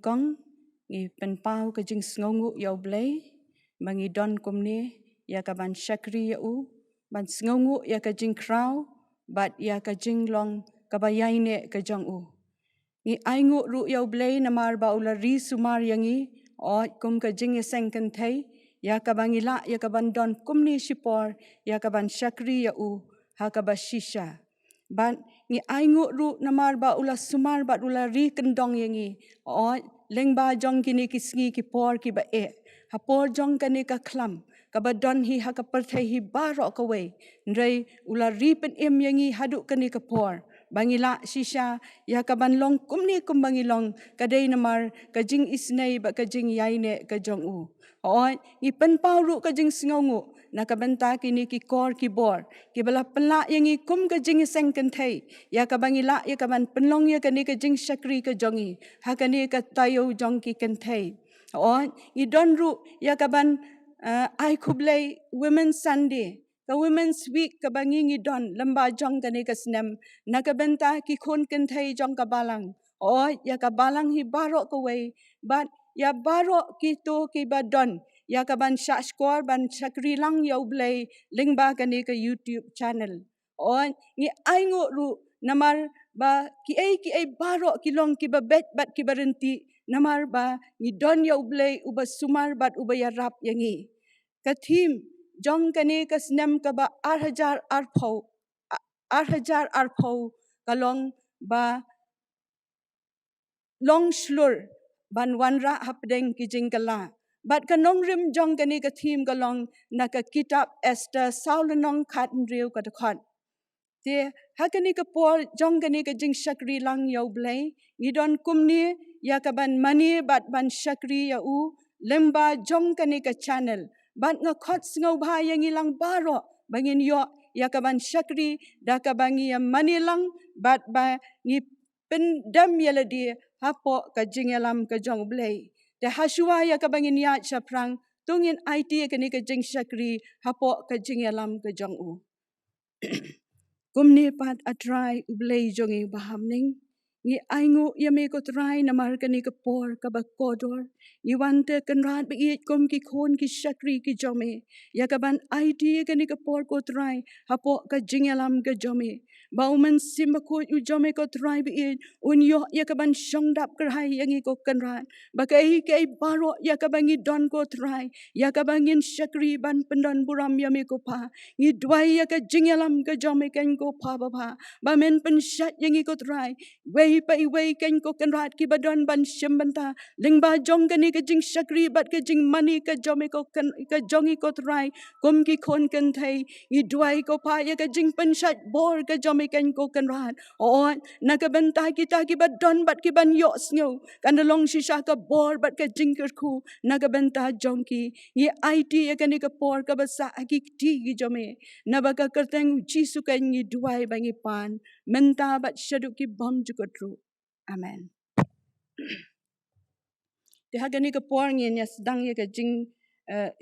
kong ngi penpau ka jing sngongu ya blay bangi don kumne ya ka ban shakri ya u ban sngongu ya ka jing kraw bat ya ka jing long ka bayaine ka jong u ngi aingu ru ya blay namar ba ula ri sumar yangi o kum ka jing ya sengkan thai ya ka bangi la ya ka ban don kumne shipor ya ka ban shakri ya u ha ka ba shisha ban ngi aingu ru namar ba ula sumar ba ula ri kendong yangi o lengba jong kini kisngi ki por ki ba e ha por jong kani ka klam ka ba don hi ha ka perthai hi baro ka we ndrei ula ri pen em yangi hadu kani ka por bangila shisha ya ka ban long kumni kum bangilong ka dei namar ka jing isnei ba ka jing yaine ka jong u oi i pen pauru ka jing sngongu na ka benta kini ki kor ki bor ki bala pela yangi kum ka jing seng kan thai ya ka bangila ya ka ban penlong ya kani ka jing shakri ka jongi ha kani ka tayo jong ki kan thai oi i don ru ya ka ban ai kublai women's sunday ka women's week ka bangi ngi don lamba jong kani ka snem na ka benta ki khon kan thai jong ka balang oi ya ka balang hi baro ka we but ya baro ki to ki ba don ya ka ban sha skor ban chakri lang yo blay lingba kani ka YouTube channel oi ngi aingo ru namar ba ki ai baro ki long ki ba bet bat ki berhenti namar ba ngi don yo blay uba sumar bat uba ya rap yangi ka thim jong kani ka snem ka ba 8,000 arpau kalong ba long slur ban wanra hapdeng ki jingkala bat kanong rim jong kani ka thim kalong na ka kitab Esther saulanong khat riu ka khot te hakani ka por jong kani ka jing shakri lang yo blay ngidon kumni ya ka ban mani bat ban shakri ya u lemba jong kani ka channel bat nga khot sngo bha yang ilang baro bangin yo ya ka ban shakri da ka bangi ya mani lang bat ba ngi pendam yaladi hapo ka jingalam ka jong blay te hasua ya ka bangin ya chaprang tungin IT kani ka jing shakri hapo ka jingalam ka jong u kumni pat atrai ublay jongi bahamning ngi aingu yame ko trai namar kani ka por ka ba kodor ngi wante kanrat ba it kum ki khon ki shakri ki jome ya ka ban IT kani ka por ko trai hapo ka jingalam ka jome bauman sim ko u jome ko trai ba it unyo ya ka ban shongdap krai yangi ko kanrat ba kai kai baro ya ka bangi don ko trai ya ka bangin shakri ban pendon buram yame ko pa ngi dwai ya ka jingalam ka jome kan ko pa ba men penshat yangi ko trai wei pai wei kan ko kanrat ki badon ban shimbanta lingba jong kani ka jing shakri bat ka jing mani ka jome ko kan ka jongi ko trai kum ki khon kan thai i duai ko pa ya ka jing penshat bor ka jome kan ko kanrat o na ka benta kita ki badon bat ki ban yo snyo kan long shisha ka bor bat ka jing ku na ka benta jong ki ye IT ya kani ka por ka basa aki ti ki jome na ba ka kerteng jisu kan ni duai bangi pan menta bat shadu ki bom jukotru amen te hagani ka por ngin ya sedang ya ka jing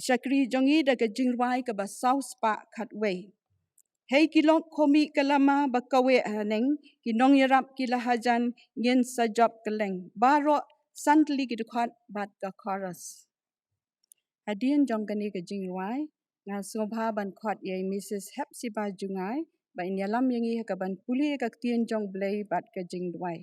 shakri jongi da ka jing wai ka ba south pa khatway hei kilok komi kalama bakawe haneng kinong yarap kilahajan ngin sajab keleng baro santli ki dukhat bat ka chorus hadin jongkani ka jing wai nga sobha ban khot ye Mrs Hepzibah Jungai ba inyalam yangi ka ban puli ka tien jong blay bat ka jing wai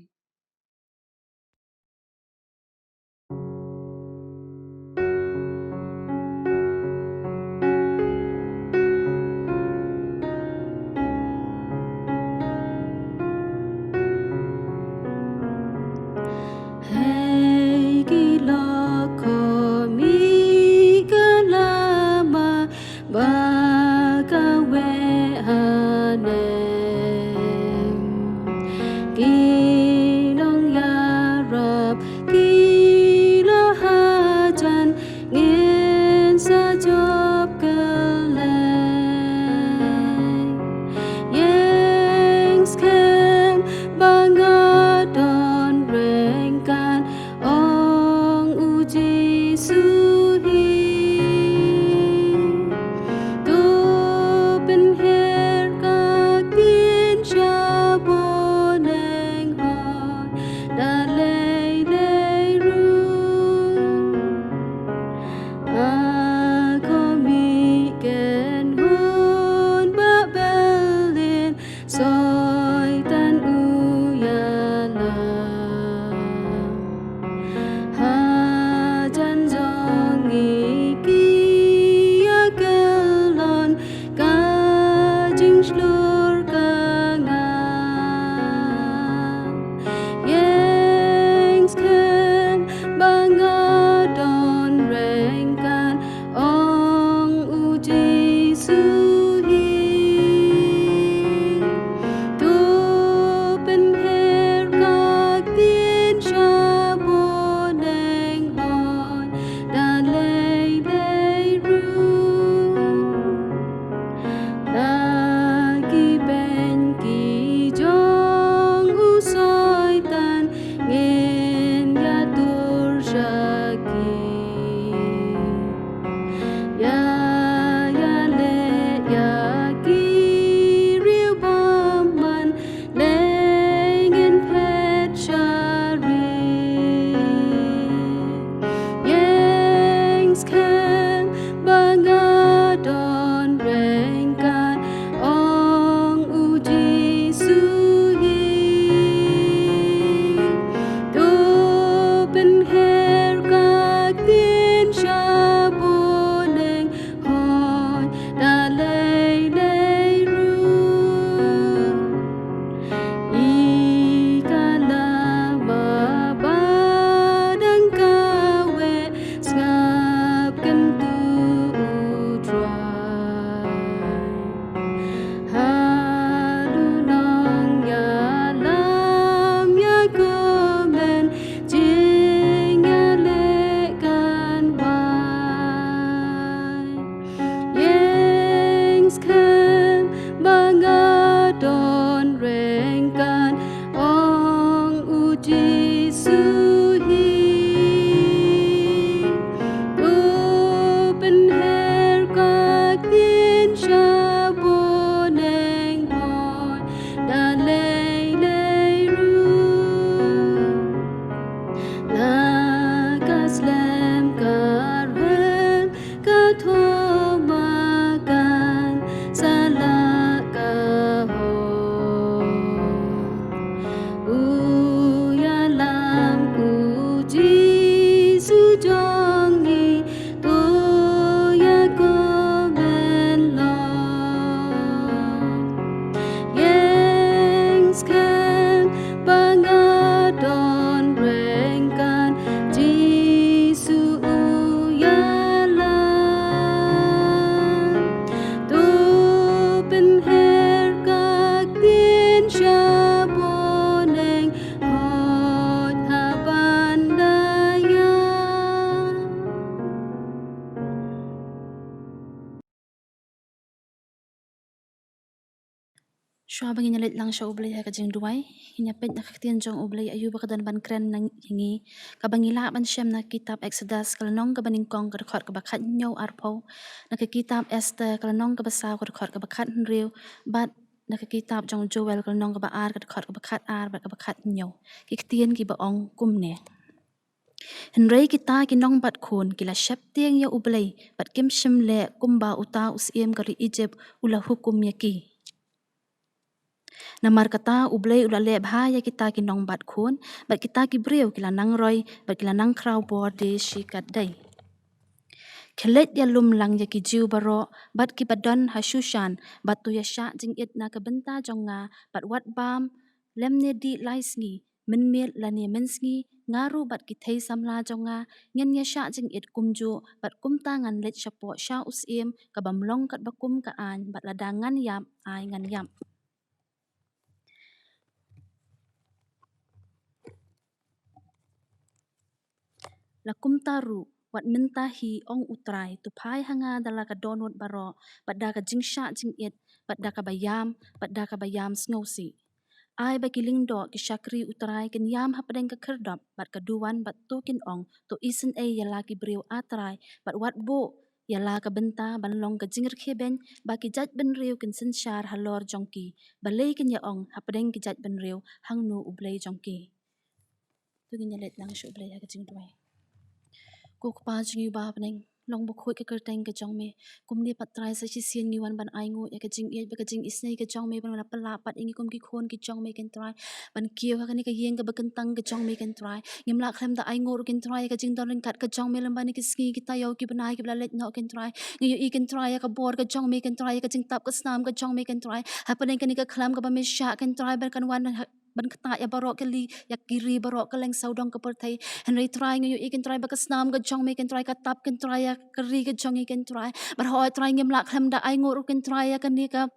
don rengkan ong uji suhi open hair kak tin shaboneng hoi dan lei ru lakas lem karhem katomakan salah kahon uyalam uji sujongi toya komen lo Yengs kan bangadon rengkan Jisu uyalan Tupen her kak tin shaboneng hot habandaya Shwa bang inyalit lang siya ublay ha kajing duway. Inyapit na kaktiyan jong ublay ayu bakadan ban kren nang hingi. Kabangila ban siyam na kitab Exodus kalanong kabaningkong kadakot kabakat nyaw arpo. Nakakitab Esther kalanong kabasaw kadakot kabakat nriw. Bat nakakitab jong Joel kalanong kabaar kadakot kabakat ar bat kabakat nyaw. Kiktiyan kibaong kumne. Henry kita kinong bat kun kila syap tiang ya ublay. Bat kim syamle kumba uta usiem kari Egypt ula hukum yaki. Namar kata ublay ulale bahaya kita kinong bat kun, bat kita kibriw kila nang roy, bat kila nang kraw borde shikat day. Kelet ya lumlang ya kijiw baro, bat kibadan hasyushan, bat tu ya syak jing it na kabenta jonga, bat wat bam, lemne di laisngi, menmil lani mensngi, ngaru bat kitay samla jonga, ngan ya syak jing it kumju, bat kumtangan let syapo sya usim, kabamlong kat bakum kaan, bat ladangan yam, ay ngan yam. Lakum taru wat mentahi ong utrai tupai hanga dala ka donut baro pada ka jingsha jing it pada ka bayam sngosi ai ba kilingdo ki syakri utrai ken yam hapadeng ka kerdap bat kaduan bat tokin ong to isen yala ki briu atrai bat wat bo yala ka benta banlong ka jingir kheben ba ki jat ben riu ken sensyar halor jongki balei ken ya ong hapadeng ki jat ben riu hangnu ublei jongki tu ginyalet lang shu ublei ka jing duai Kuk pa jingi ba peneng long bukhui ke kerteng ke jong me kumni patrai sa sisien ngiwan ban aingu ya ke jing ba ke jing isnei ke jong me ban la pelapat ingi kum ki khon ki jong me ken trai ban kieu ha kani ke yeng ke bekentang ke jong me ken trai ngim la khlem da aingu ken trai ke jing don kat ke jong me lembani ke ski kita yau ki banai ki blalet no ken trai ngi i ken trai ya ka bor ke jong me ken trai ke jing tap ke snam ke jong me ken trai ha peneng kani ke khlam ke ba me sha ken trai ban kan wan ban kata ya barok kali ya kiri barok keleng saudong ke pertai Henry try ngayu ikin try bakas nam ga jong me ken try katap ken try ya keri ga jong ikin try bar hoi try ngim lak hem da ai ngur ken try ya kan ni ka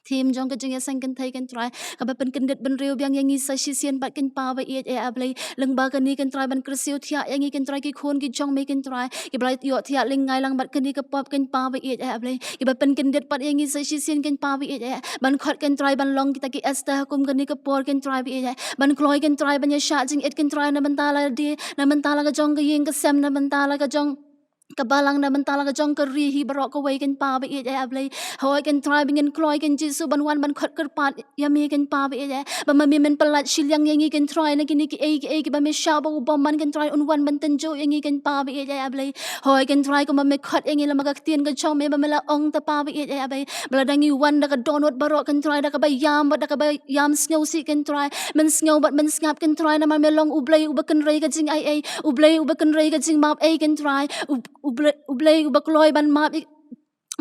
Tim jong ka jing ya sang ken thai ken try ka ba pen ken det ben riu byang yangi sa shisien bat ken pa ba e ablei leng ba kan ni ken try ban kresiu thia yangi ken try ki khon ki jong me ken try ki blai yo thia ling ngai lang bat ken ni ka pop ken pa ba e ablei ki ba pen ken det pat yangi sa shisien ken pa ba e ban khot ken try ban long kita ki esta kum kan ni ka por ken try ba e ban kloi ken try ban ya sha jing et ken try na ban tala di na ban tala ka jong ka yeng ka sem na ban tala ka jong kabalang na mentala ka jong ka rihi barok ka way ken pa ba e ablei hoi ken try bingen kloi ken jisu ban wan ban khot kerpat yami ken pa ba e ba mami men pelat silyang yangi ken try na kini ki ba me sha ba bom man ken try un wan ban tenjo yangi ken pa ba e ablei hoi ken try ko me khot yangi la magak tien ka jong me ba me la ong ta pa ba e ablei beladangi wan da ka donut barok ken try da ka ba yam sngow si ken try men sngow bat men ngap ken try na ma me long ublei u ba ken rei ka jing ai ublei u ba ken rei ka jing map ken try ublei bakloi ban map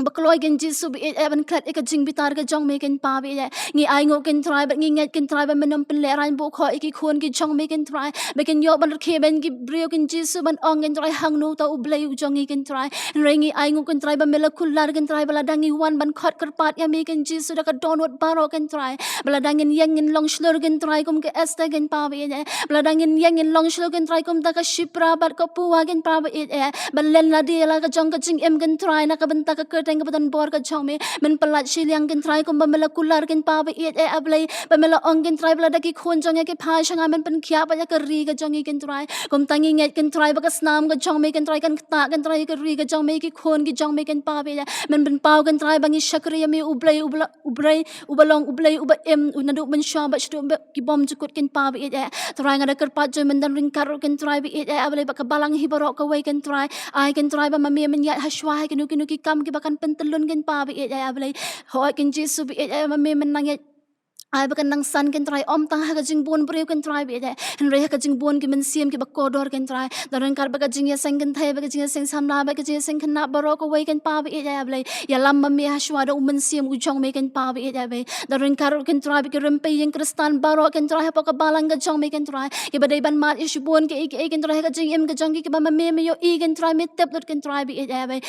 bakloi gen jisu bi ban khat ek jing bitar ka jong me ken pa bi ngi ai ngo ken try bat ngi nget ken try ban menom pen le ran bu kho iki khon ki jong me ken try be ken yo ban khe ben ki brio ken jisu ban ong ken try hang no ta ublei u jong ken try rengi ai ngo ken try ban mela khular ken try bala dangi wan ban khat kar pat ya me ken jisu da ka donot baro ken try bala dangin yang in long slur ken try kum ke esta ken pa bi bala dangin yang in long slur ken try kum da ka shipra bat ko puwa ken pa bi ban len la di la ka jong ka jing em ken try na ka ban ta ka teng kebetulan bor ke jong me men pelat shiliang ken try kom bamela kular ken pa be it ablay bamela ong ken try bla daki khon jong ke pha shanga men pen khia pa ya ke ri ke jong ken try kom tangi nget ken try ba ka snam ke jong me ken try kan ta ken try ke ri ke jong me ki khon ki jong me ken pa be men pen pau ken try bangi shakri me ublay ubalong ublay uba em unadu men sha ba shdu ki bom jukut ken pa be try ngada ker pa jo men dan ring kar ken try be it ablay ba ka balang hi barok ka we ken try I ken try ba mami men ya hashwa ken ki kam ki bakan pentelun ken pa be it ablay ho ken jisu be it mami men nang I bakan nang san ken try om tang ha ka jing bon breu ken try be hen re ha ka jing bon ki men siem ki ba kodor ken try daran kar ba ka jing ya sang ken thai ba ka jing sang sam na ba ka jing sang khna baro ko we ken pa be ya blai ya lam ma me ha shwa do men siem u jong me ken pa be ya be daran kar ken try be ki rem pe yen kristan baro ken try ha pa ka balang ka jong me ken try ki ba dai ban mat ish bon ke ken try ha ka jing em ka jong ki ba ma me yo I ken try me tep dot ken try be ya be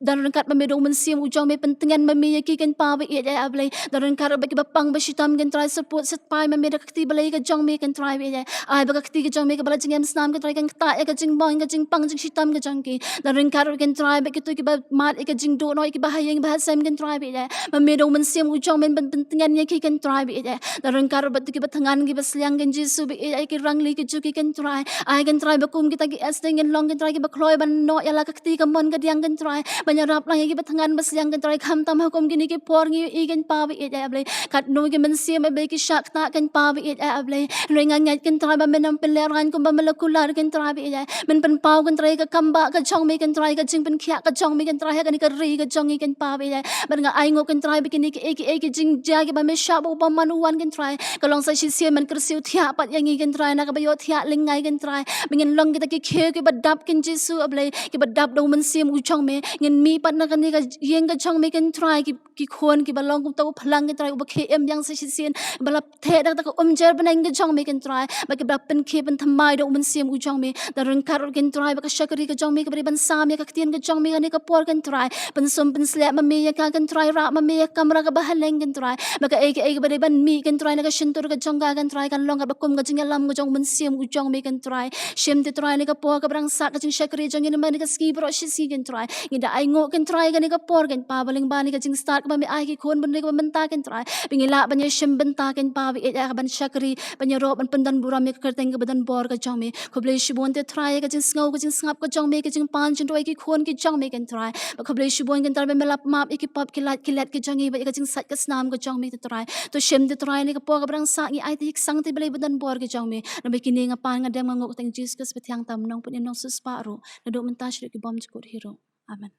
daran kar ba me do men siem u jong me pentengan ma me ki ken pa be ya blai daran kar ba ki ba pang ba shitam ken try support set pai ma me da kti balai ka jong me ken try be ai ba ka kti ka jong me ka bala jing em snam ka try kan ta ka jing bong ka jing pang jing shitam ka jong ki da ring kar ken try be ki tu ki ba mat ka jing do no ki ba hayeng ba sem ken try be ma me do men sim u jong men ben pentengan ye ki ken try be da ring kar ba tu ki ba thangan ki ba sliang ken jisu be ai ki rang li ki ju ki ken try ai ken try ba kum ki ta ki as ding long ken try ki ba kloy ban no ya la ka kti ka mon ka diang ken try ba nya rap lang ki ba thangan ba sliang ken try kham tam ha kum ki ni ki por ngi I ken pa be ble kat no ki men sim be ki shak ta ken pa be ble ringa ngai ken try ba men am peleran kum ba melekular ken try be men pen pau ken try ka kamba ka chong me ken try ka jing pen khia ka chong me ken try ha ka ni ka ri ka chong I ken pa be ba nga ai ngo ken try be ki ni ki jing ja ki ba me sha ba man wan ken try ka long sa shi sia men kersiu thia pat yang I ken try na ka ba yo thia ling ngai ken try bingen long ki ta ki khe ki ba dap ken jisu ble ki ba dap do men sim u chong me ngin mi pat na ka ni ka yeng ka chong me ken try ki khon ki ba long kum ta phalang ken try ba khe em yang sa shi sien ba la the da ta ka jer ban ken chong me ken try ba ki ba pen khe pen thamai do men sim u chong me da ren kar ken try ba ka shakri ka chong me ka ba ban sam ya ka tien ka chong me ka ni ka por ken try pen som pen sle ma me ya ka ken try ra ma me ya kamera ka ba haleng ken try ba ka ai ba ban mi ken try na ka shintur ka chong ka ken try kan long ka ba kum ka jing lam ka chong men sim u chong me ken try shem te try ni ka por ka brang sa ka jing shakri jong ni ma ni ka ski bro shi si ken try ni da ai ngo ken try ka ni ka por ken pa baling ba ni ka jing start ka ba me ai ki khon ban ni ka ban ta ken try bingila ban ye shem ban ta ken pa bi ya ban shakri ban ye ro ban pandan buram me ka teng ka badan bor ka chong me khoble shibon te try ka jing ngau ka jing ngap ka chong me ka jing pan jing roi ki khon ki chong me ken try ba khoble shibon ken tar be melap map ki pop ki lat ki chong ba ka jing sat ka snam ka chong me te try to shem te try ni ka por ka brang sa ngi ai te sang te bele badan bor ka chong me na be ki ni nga pan nga dem ngok teng Jesus ka tyang tam nong pun nong sus pa ro na do man ta shri ki bom jikut hero amen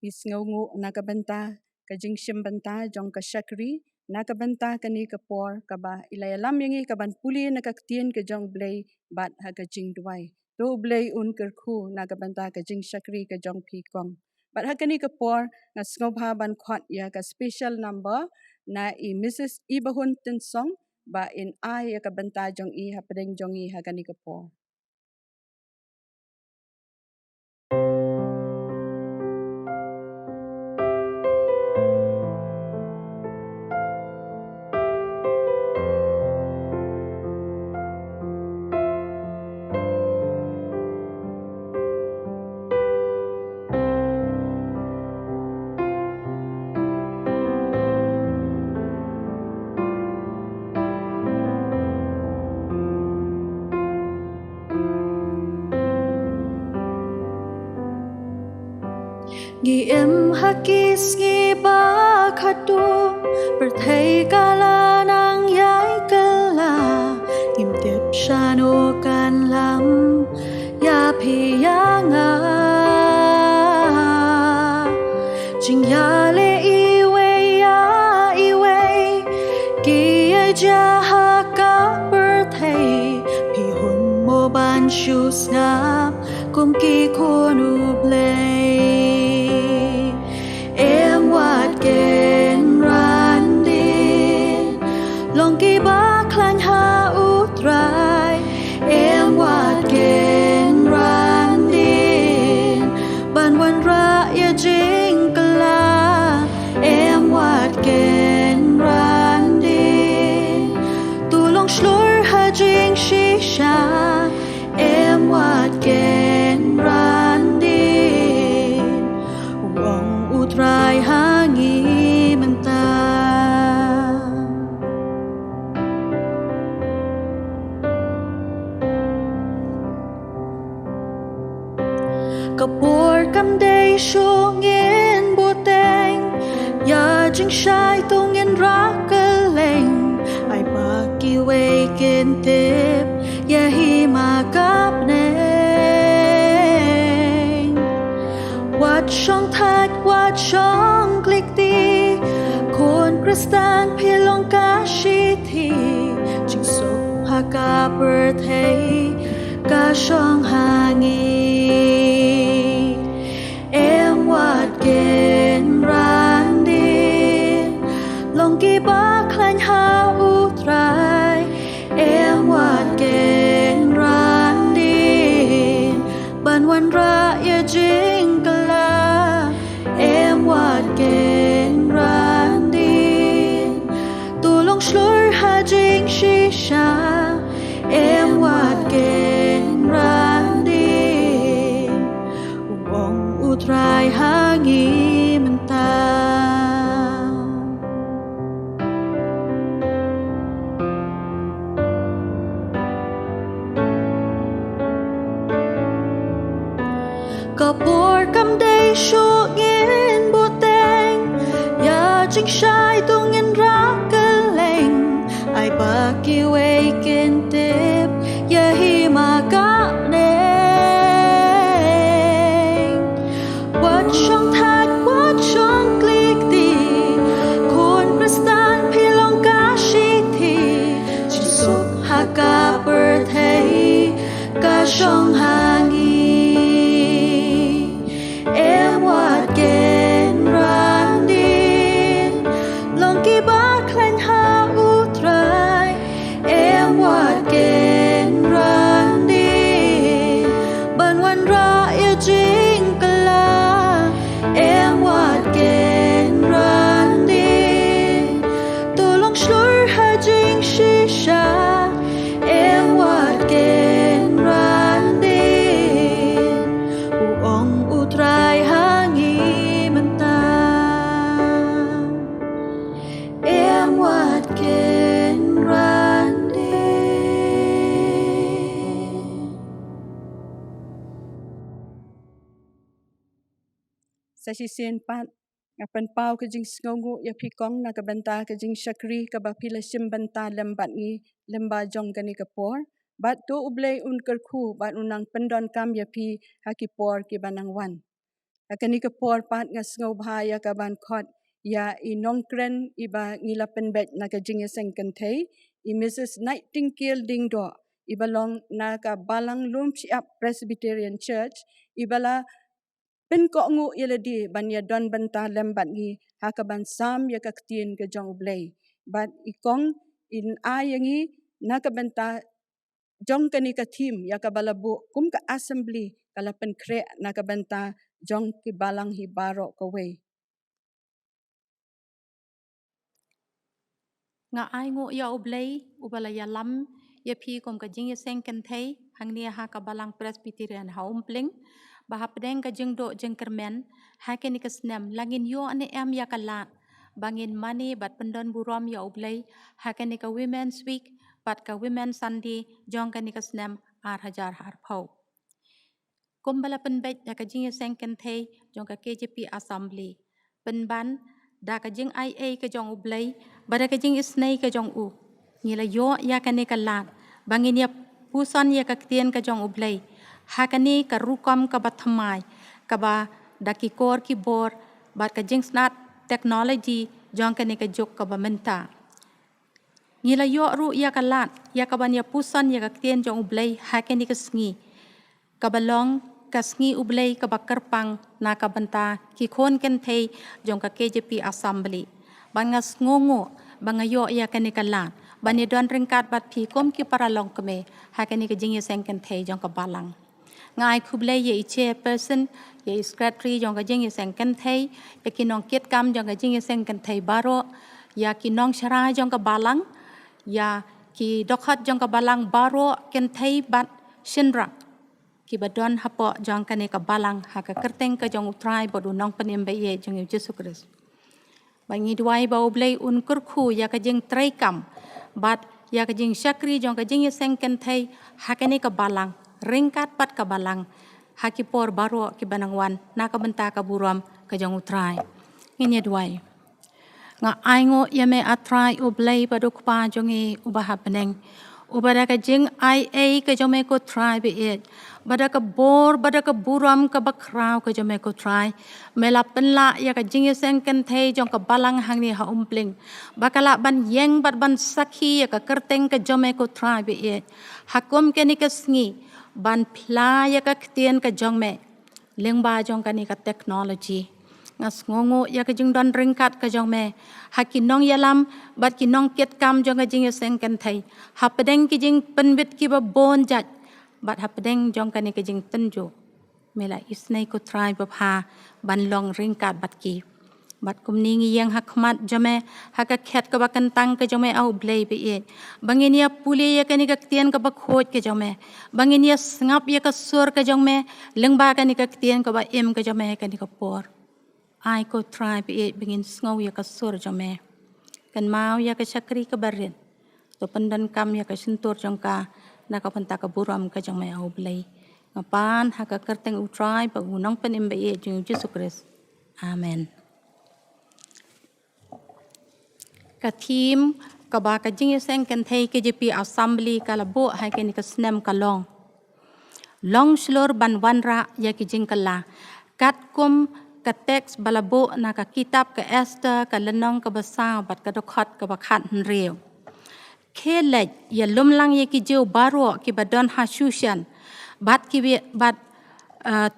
Isngongu nakabanta ka jingshim banta jong ka shakri nakabanta kani ka por ka ba ilayalam yangi ka ban puli nakaktien ka jong blay bat ha ka jing duai to blay un kerku nakabanta ka jing shakri ka jong pi kong bat ha kani ka por nga snobha ban khot ya ka special number na I Mrs. Ibahun Tensong ba in I ya ka banta jong I ha pedeng jong I ha kani ka por Gi em hakis gi ba khatu perthai kala nang yai kala im tep shano kan lam ya phi ya nga jing ya le iwe gi ja ha ka perthai phi hun mo ban shu snap kum ki khonu play Long ki ba klan ha utrai em wat ken randin ban wan ra ya jing kala em wat ken randin tu long shlur ha jing shisha em wat ken randin utrai hangi mentah Kapur kam day shungin buteng Ya jing shai tungin rakeleng Ai baki waken tip Ya hi magap neng Wat shong thak wat shong klik ti Kon kristan pilong kashi thi Jing sok haka birthday Ka shong hangi Em wat gen randi Long ki ba klan ha utrai Em wat gen randi Ban wan ra ya jing kala Em wat gen randi Tulong shlur ha jing shisha Em wat gen randi Uong utrai hangi mentah Kapur kam day shungin buteng Ya jing shai tungin rakeleng Ai baki waken tip Ya hi magap neng Wat shong thak wat shong klik ti Kon kristan pilong kashi thi Jisok haka birthday Ka shong hangi Em wat gen randin Long ki ba klan ha utrai Em wat gen randin Ban wan ra ya jing kala Em wat gen randin Tulong shlur ha jing shisha Em wat gen randin Uong utrai hangi mentah Em wat gen randin Sa sisien pat ngapan pau ke jing sngongu ya pikong na kabanta ke jing syakri ka bapila sim banta lembat ngi lemba jong kani kapor bat tu ublei un kerku bat unang pendon kam ya pi hakipor ki banang wan akani kapor pat nga sngo bahaya ka ban khot ya i nongkren iba ngila penbet na ka jing seng kentei i Mrs. Nightingale dingdo ibalong na ka balang lum siap Presbyterian Church ibala pen ko ngu yeledi ban ya don banta lembat ngi hakaban sam ya kaktien ke jong ublei bat ikong in ayangi na ka banta jong kani ka team ya ka balabu kum ka assembly kala pen kre na ka banta jong ki balang hi baro ka we nga ai ngo ya ublei ubala ya lam ya pi kom ka jing ya seng kan thei hang nia ha ka balang Presbyterian haum pling ba pedeng ka jing do jing kermen ha ke ni ka snem langin yo ane em ya kala bangin mani bat pendon burom ya ublei ha ke ni ka women's week bat ka women sunday jong ka ni ka snem ar hajar har phau kom bala penbet ya ka jing ya seng kan thei jong ka KJP assembly penban da ka jing IA ka jong ublei bada ka jing isnei ka jong u ngila yo ya ka ni ka lat bangin ya pusan ya ka ktien ka jong ublei ha ka ni ka rukom ka bathamai ka ba dakikor ki bor bat ka jing snat technology jong ka ni ka jok ka ba menta ngila yo ru ya ka lat ya ka ban ya pusan ya ka ktien jong ublei ha ka ni ka sngi ka balong kasngi ublei ka bakarpang na ka banta ki khon ken thei jong ka KJP assembly bangas ngongo bangayo ya kanikala bani don ringkat bat pi kom ki paralong keme ha kani ka jing seng ken thei jong ka balang ngai khublei ye chair person ye secretary jong ka jing seng ken thei ya ki nong kiet kam jong ka jing seng ken thei baro ya ki nong shara jong ka balang ya ki dokhat jong ka balang baro ken thei bat shinra badon hapo jong kane ka balang haka kerteng ka jong utrai bodu nong penim baye jong Yesus Kristus. Bangi duai bau blei un kurku ya ka jing traikam bat ya ka jing syakri jong ka jing yeseng kentai hakane ka balang ringkat pat ka balang haki por baro ki banangwan na ka benta ka buram ka jong utrai. Ini duai. Nga aingo yame atrai ublei badu kpa jongi ubaha peneng. Ubada ka jing IA ka jome ko try be it. Bada ka bor, bada ka buram ka bakrau ka jome ko try. Mela penla ya ka jing yeseng kentei jong ka balang hangni ha umpling. Bakala ban yeng bat ban sakhi ya ka kerteng ka jome ko try be it. Hakum ke ni ka sngi. Ban pla ya ka ktien ka jong me. Lengba jong ka ni ka technology. Ngas ngongo ya ka jing don ringkat ka jong me haki nong yalam bat ki nong ket kam jong ka jing yeseng kan thai hapedeng ki jing penbit ki ba bon jat bat hapedeng jong ka ni ka jing tenjo mela isnai ko try ba pha ban long ringkat bat ki bat kum ningi yang hakmat jome haka khet ka ba kan tang ka jome au blei be e bangin ya puli ya ka ni ka tien ka ba khoj ka jome bangin ya ngap ya ka sur ka jong me lengba ka ni ka tien ka ba em ka jome ka ni ka por ai ko try be bingin sngow ya ka sur jome kan mau ya ka syakri ka barin to pandan kam ya ka sentur jongka na ka panta ka buram ka jong mai au blai ngapan ha ka kerteng u try ba unang panim be jeng Yesus Kristus. Amen. Ka team ka ba ka jing yeseng kan thei ke JP assembly ka labo ha ke ni ka snem ka long slor ban wanra ya ki jing kala kat kum ka teks balabo na ka kitab ka Esther ka lenong ka basa bat ka dokhat ka bakhat nreu khelej ya lumlang ye ki jeu baro ki badon ha shushan bat ki bat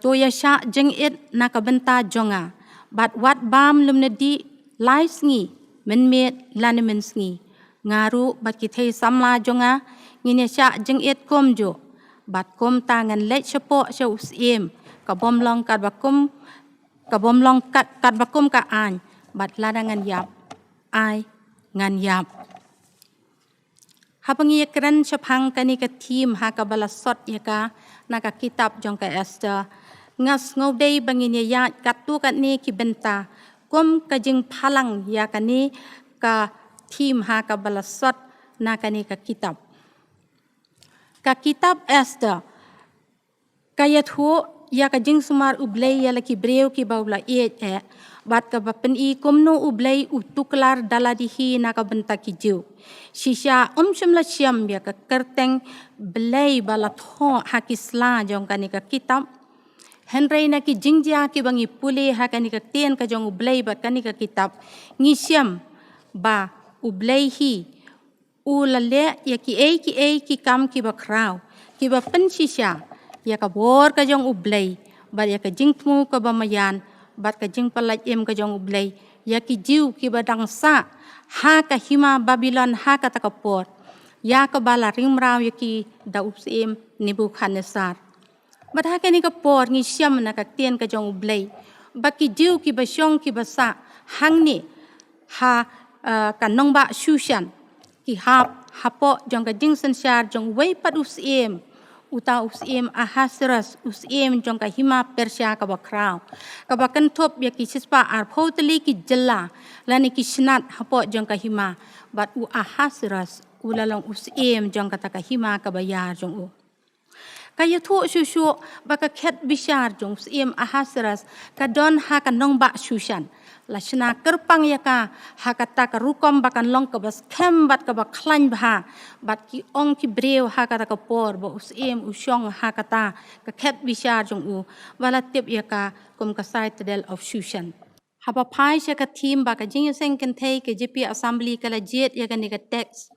to ya sha jeng it na ka benta jonga bat wat bam lumne di lai sngi men met lan men sngi ngaru bat ki thei samla jonga ngine sha jeng it kom jo bat kom tangan lech chapo sha usiem ka bom long ka bakum ka bom long kat bakum ka an bat ladangan yap ai ngan yap hapangi kran chapang kani ka team ha ka balasot ya ka na ka kitab jong ka Esther ngas ngodei bangin ya katu kat ni ki benta kom ka jing phalang ya kani ka team ha ka balasot na kani ka kitab Esther kaya thu ya ka jing sumar ublei ya laki breu ki baula bat ka bapen I komno ublei utuklar daladihi na ka benta ki jiu shisha shimla siam ya ka kerteng blei balat ho hakisla jong ka ni ka kitab Henry na ki jingjia ki bangi puli ha ka ni ka tien ka jong ublei bat ka ni ka kitab ngisiam ba ublei hi ulale ya ki kam ki bakrau ki bapen shisha ya ka bor ka jong ublei bat ya ka jingtmu ka bamayan bat ka jing palaj em ka jong ublei ya ki jiu ki badang sa ha ka hima Babylon ha ka takapor ya ka bala rimrau ya ki Daupsim Nebukadnezar bat ha ka ni ka por ngi siam na ka tien ka jong ublei ba ki jiu ki basyong ki basa hangni ha ka nongba shushan ki hapo jong ka jing sensar jong wei pat usim uta usim Ahasuerus usim jong ka hima Persia ka bakrau ka bakan top ya ki sispa arphoteli ki jella lani ki snat hapo jong ka hima bat u Ahasuerus ulalong usim jong ka taka hima ka bayar jong u kaya thu shushu baka khet bishar jong usim Ahasuerus ka don ha ka nong ba shushan lashna kerpang ya ka hakata ka rukom bakan long ka bas kem bat ka baklan bha bat ki ong ki breu hakata ka por ba usim usyong hakata ka khet bishar jong u wala tip ya ka kum ka site del of shushan haba pai sha ka team ba ka jing seng kan thei ke JP assembly kala jet ya ka ni ka text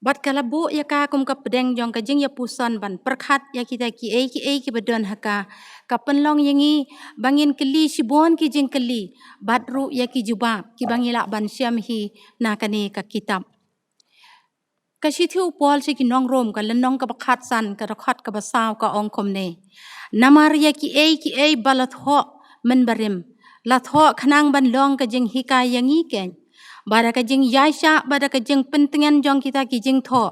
bat kala bu ya ka kum ka pedeng jong ka jing ya pusan ban perkhat ya kita ki badon haka ka penlong yangi bangin keli sibon ki jing keli badru ya ki jubab ki bangila ban syam hi na kani ka kitab ka shithu pol se ki nong rom ka lenong ka bakhat san ka rakhat ka basaw ka ong komne namar ya ki balat ho men barim lat ho khanang ban long ka jing hika yangi ken bada ka jing yaisha bada ka jing pentengan jong kita ki jing tho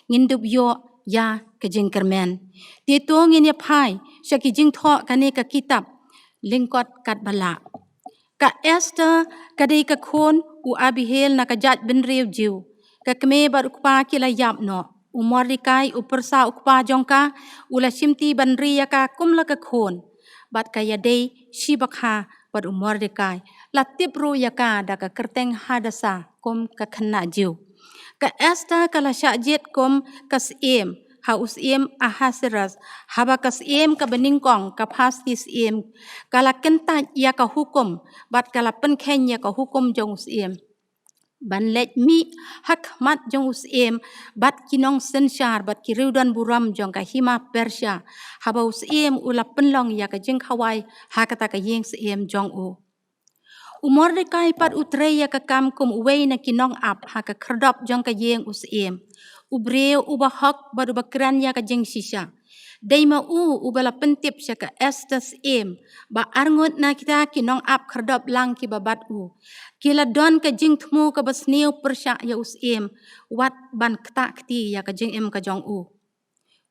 ngindup yo ya ke jing kermen. Dia tong ini pai syaki jing thok kane ka kitab lingkot kat bala. Ka Esther kadai ka khon u Abihail na ka jat ben riu jiu. Ka keme bar ukpa kila yap no. U Mordekai u persa ukpa jongka ula simti ban ria ka kumla ka khon. Bat ka yadei shibakha bar u Mordekai. La tipru yaka da ka kerteng hadasa kom ka khana jiu. Ka Esther kala syakjet kom kasiem ha usiem Ahasuerus haba kasiem ka beningkong ka pastis iem kala kentat ya ka hukum bat kala penken ya ka hukum jong usiem ban let mi hak mat jong usiem bat kinong sensyar bat kiriudan buram jong ka hima Persia haba usiem ula penlong ya ka jeng khawai ha kata ka yeng siem jong u. Mordekai pat utreya ka kam kum uwei na kinong ap ha ka kerdop jong ka yeng usiem. Ubreu uba hak bat uba keran ya ka jeng sisa. Daima ubala pentip sya ka Esther em. Ba arngot na kita kinong ap kerdop lang ki babat u. Kila don ka jeng temu ka basneu persya ya usiem. Wat ban ketak keti ya ka jeng em ka jong u.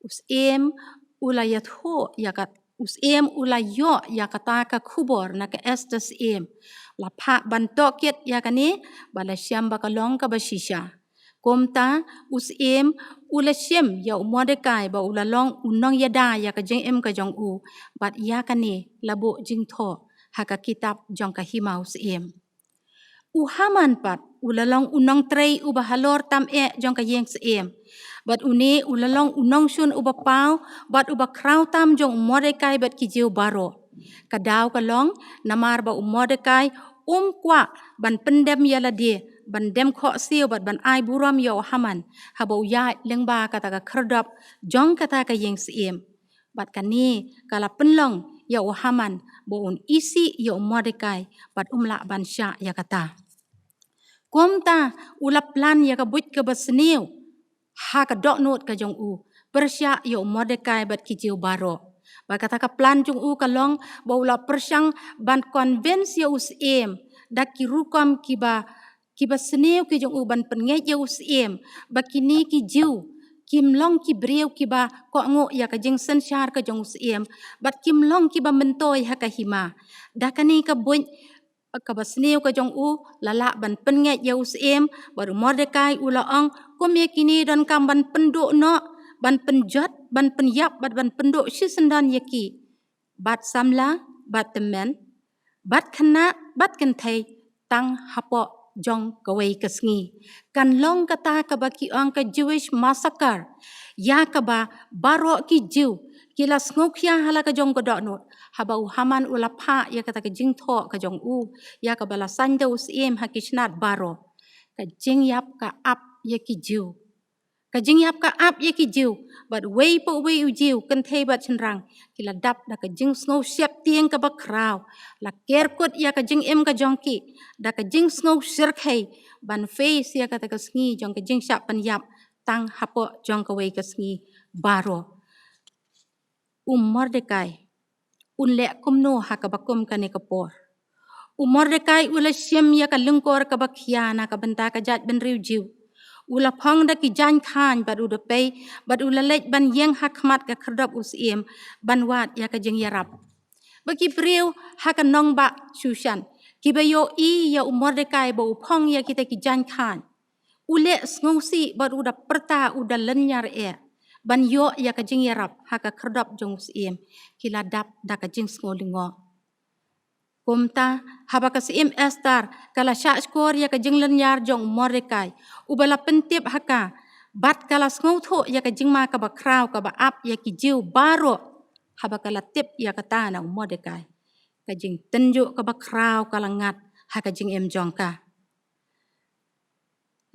Usiem ula yatho ya ka usiem ula yo ya kata ka kubor na ka Esther em. Lapa bantokit ya kani bala syam bakalong ka basisya. Komta usiem ula syam ya Mordekai ba ulalong unong yada ya ka jeng em ka jong u. Bat ya kani labo jing tho ha ka kitab jong ka hima usiem. Haman pat ulalong unong trei uba halor tam jong ka yeng siem. Bat uni ulalong unong sun uba pau bat uba krau tam jong Mordekai bat kijiu baro. Kadaw kalong namar ba Mordekai kwa ban pendem yala dia ban dem kho siu bat ban ai buram ya Haman haba ya lengba kata ka kerdap jong kata ka yeng siem. Bat kani kala penlong ya Haman bo un isi ya Mordekai bat umla ban sya ya kata. Komta ula plan ya ka buit ka basniu ha ka dok not ka jong u. Persya ya Mordekai bat kijiu baro. Ba kata ka plan jong u kalong ba ula persyang ban konvens ya usiem dak kirukam kiba seneu ki jong u ban penget ya usiem ba kini ki jiu kimlong ki breu kiba ko ngo ya ka jeng sensyar ka jong usiem bat kimlong kiba mentoi ha ka hima dakani ka buin ka basneu ka jong u lala ban penget ya usiem baru Mordekai ula ong kum ya kini dan kam ban penduk no ban penjat ban penyap ban penduk si sendan yaki bat samla bat temen bat kena bat kentai tang hapo jong kawai kesngi kan long kata ka baki ong ka Jewish massacre ya ka ba baro ki jiu kila ngokya hala ka jong godok not haba Haman ula pa ya kata ka jing tho ka jong u ya ka bala sanda usiem hakisnat baro ka jing yap ka ap ya ki jiu ka jing yap ka ap ya ki jiu bat wei po wei u jiu kan thei bat chenrang kila dap da ka jing snow siap tieng ka ba kraw la kerkut ya ka jing em ka jong ki da ka jing snow sirkhei ban face ya kata ka sngi jong ka jing siap pan yap tang hapo jong ka wei ka sngi baro Mordekai le kumno ha ka bakum ka ne kapor Mordekai ula syem ya ka lengkor ka bakhya na ka benta ka jat ben riu jiu ula phang da ki jan khan bat uda pei bat ula lech ban yeng hakmat ka kerdap usiem ban wat ya ka jeng yarap bagi breu ha ka nong ba Shushan ki bayo ya Mordekai ba uphang ya kita ki jan khan ule sngosi bat uda perta uda lenyar ban yo ya ka jeng yarap ha ka kerdap jong usiem kila dap da ka jeng sngolingo Komta haba ka siem Esther kala syak skor ya ka jeng lenyar jong Mordekai ubala pentip haka bat kala sngoutho ya ka jeng ma ka ba kraw ka ba ap ya ki jiu baro haba kala tip ya ka ta na Mordekai ka jeng tenjuk ka ba kraw kala ngat ha ka jeng em jong ka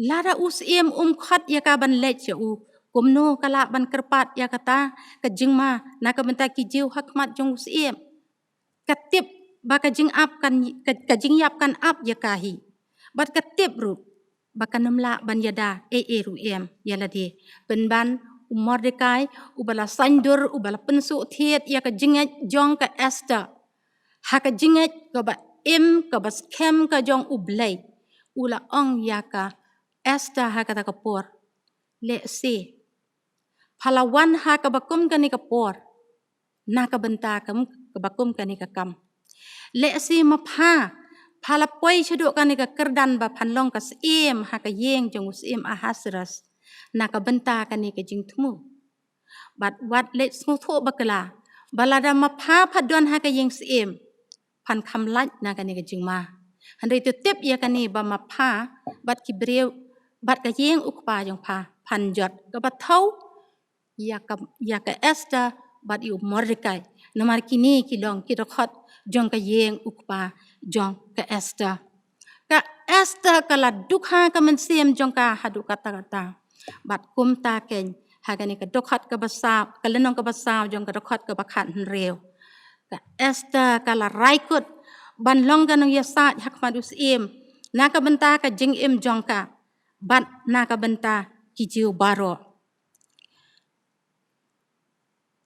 lada usiem khat ya ka ban lech ya u kumno kala ban kerpat ya kata ka jeng ma na ka benta ki jiu hakmat jong usiem katip baka jing ap kan ka jing yap kan ap ya kahi bat katip ru baka namla ban yada ru yala di penban Mordekai ubala sandur ubala pensu thiet ya ka jinget jong ka Esther ha ka jinget ka ba ka ba scam ka jong ublai ula ong ya ka Esther ha kata kapor le se Palawan ha kabakum kani kapor. Na kabenta kam kabakum kani kakam. Le si mapha. Palapoi chaduk kani ka kerdan ba panlong ka siem ha ka yeng jong siem ahasras. Na kabenta kani ka jing temu. But what let smutho bakala. Balada mapha padon ha ka yeng siem. Pan kamlat na kani ka jing ma. Handai tu tip ya kani ba mapha. Bat ki breu. Bat ka yeng ukpa jong pa. Pan jot ka batau. Ya ka Esther bat yu Mordecai. Namar kini kilong kidokot jong ka yeng ukpa jong ka Esther. Ka Esther kala dukha ka mensiem jong ka hadu kata-kata. Bat kumta ken hagani ka dokot ka basaw kalenong ka basaw jong ka dokot ka bakat rew. Ka Esther kala raikut banlong ganong yasat hak madus im. Naka benta ka jing im jong ka. Bat naka benta kijiu baro.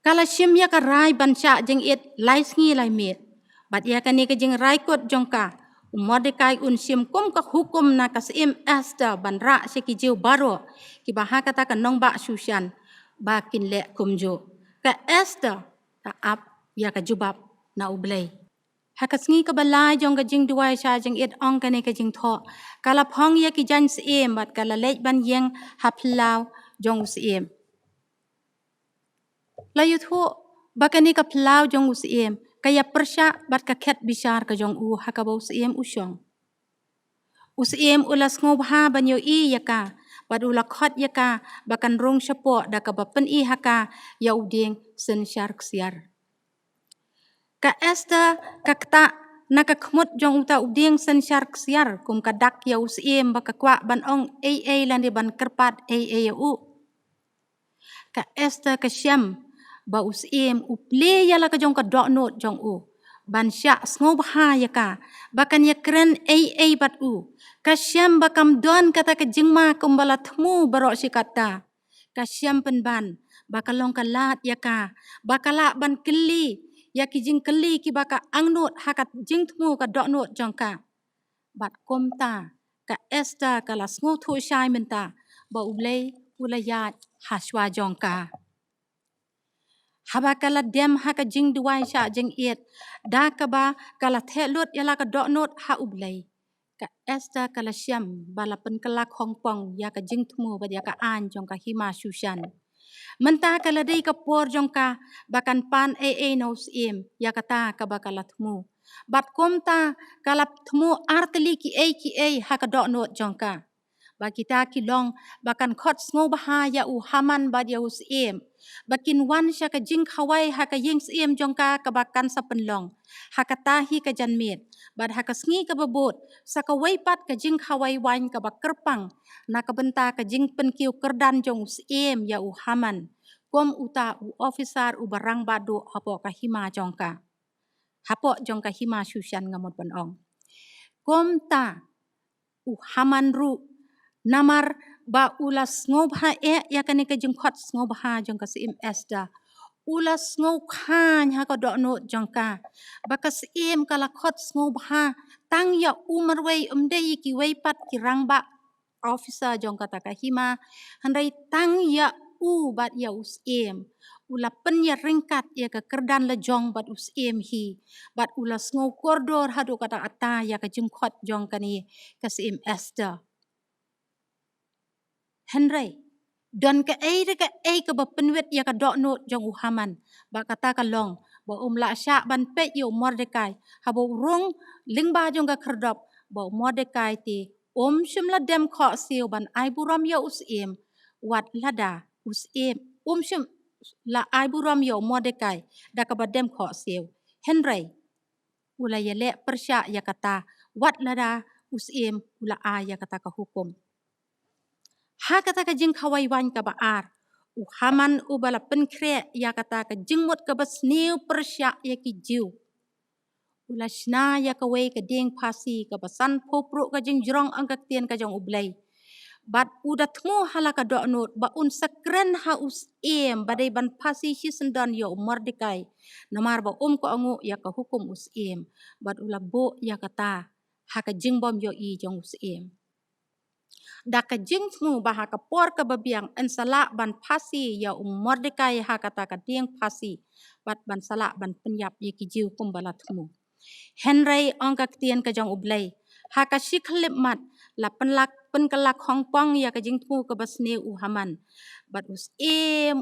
Kala shim ya ka rai bansya jeng it lai sngi lai mit. Bat ya ka ni ka jeng rai kot jong ka. Mordecai un shim kum ka hukum na ka sim Esther ban ra se ki jiu baro. Ki baha kata ka nong ba Shushan. Ba kin le kum jo. Ka Esther ka ap ya ka jubab na ublay. Haka sngi ka balai jong ka jeng duwai sya jeng it ong ka ni ka jeng tho. Kala pong ya ki jan sim bat kala lej ban yeng haplau jong sim. Layu tu bakani ka plau jong usiem kaya persya bat ka ket bishar ka jong u hakaba usiem usyong. Usiem ulas ngobha banyo I yaka bat ula khot yaka bakan rong syapo da ka bapen I haka ya uding sen syar ksiar. Ka Esther ka kta naka khmut jong uta uding sen syar ksiar kum kadak ya usiem baka kwa ban ong landi ban kerpat ya u. Ka Esther ka syam ba usiem uple ya la ka jong ka dok not jong u ban sya sngob ha ya ka bakan ya keren bat u ka syam bakam don kata ka jingma kumbala thmu barok si kata ka syam pen ban bakalong ka lat ya ka bakala ban keli ya ki jing keli ki baka angnot hakat jing thmu ka dok not jong ka bat komta ka Esther kala sngo thu syai menta ba ublei ulayat haswa jong ka. Haba kala dem haka jing duwai sya jing it. Da kaba kala telut yala ka dok not ha ublay. Ka Esther kala syam bala pen kelak Hong Kong ya ka jing temu ba ya ka an jong ka hima Shushan. Menta kala dei ka por jong ka bakan pan nos im ya kata ka bakala temu. Bat komta kala temu arteli ki ha ka dok not jong ka. Ba kita kilong bakan khot sngo bahaya u haman ba dia usiem. Bakin wan sya ka jing khawai ha ka ying siem jong ka bakan sa penlong. Ha ka tahi ka janmit. Bad ha ka sngi ka babot. Sa ka waipat ka jing khawai wan ka bakerpang. Na ka benta ka jing penkiu kerdan jong usiem ya u haman. Kom uta u officer u barang badu hapo ka hima jong ka. Hapo jong ka hima Shushan ngamot penong. Kom ta u haman ru namar ba ulas ngobha ya kani ka jing khot ngobha jong ka sim Esther ulas ngau khan ha ka dok not jong ka baka sim kala khot ngobha tang ya umar wei umdei ki wei pat ki rangba officer jong ka ta hima handai tang ya u bat ya usim ula pen ya ringkat ya ka kerdan la jong bat usim hi bat ulas ngau koridor hadu kata ata ya ka jing khot jong kani ka sim Esther. Henry, don ka ka ba penwet ya ka dok not jong uhaman. Ba kata ka long, ba la sya ban pet yo Mordecai. Ha ba rung lingba jong ka kerdop, ba Mordecai ti syum la dem kho siu ban ai buram ya usim. Wat lada usim, syum la ai buram yo Mordecai. Da ka ba dem kho siu. Henry, ula ya le persya ya kata, wat lada usim ula ai ya kata ka hukum. Ha kata ka jing khawai wan ka baar. Haman bala penkre ya kata ka jing mot ka basniu persya ya ki jiu. Ula shna ya ka wei ka ding pasi ka basan popro ka jing jrong ang ka tien ka jong ublay. Bat uda tmu hala ka dok not ba un sakren ha usim badai ban pasi hisendan yo Mordecai. Namar ba ko angu ya ka hukum usim. Bat ula bo ya kata ha ka jing bom yo I jong usim. Daka jing tmu baha ka por ka babiang en salak ban pasi ya Mordekai ha kata ka dieng pasi bat ban salak ban penyap ye ki jiu kum bala tmu. Henry ong ka tien ka jong ublay ha ka shiklip mat la penkelak Hong Kong ya ka jing tmu ka basne u haman. Bat us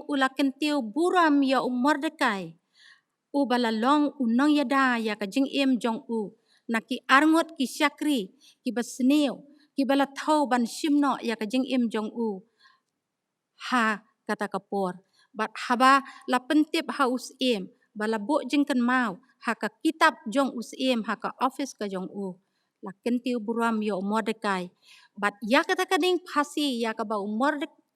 ula kentiu buram ya Mordekai. U bala long unong yada ya ka jing jong u naki arngot ki syakri ki basneu ki bala thau ban shimno ya ka jing jong u ha kata kapor bat haba la pentip ha us bala bo jing kan mau ha ka kitab jong us ha ka office ka jong u la kentiu buram yo Mordekai bat ya kata kading pasi ya ka ba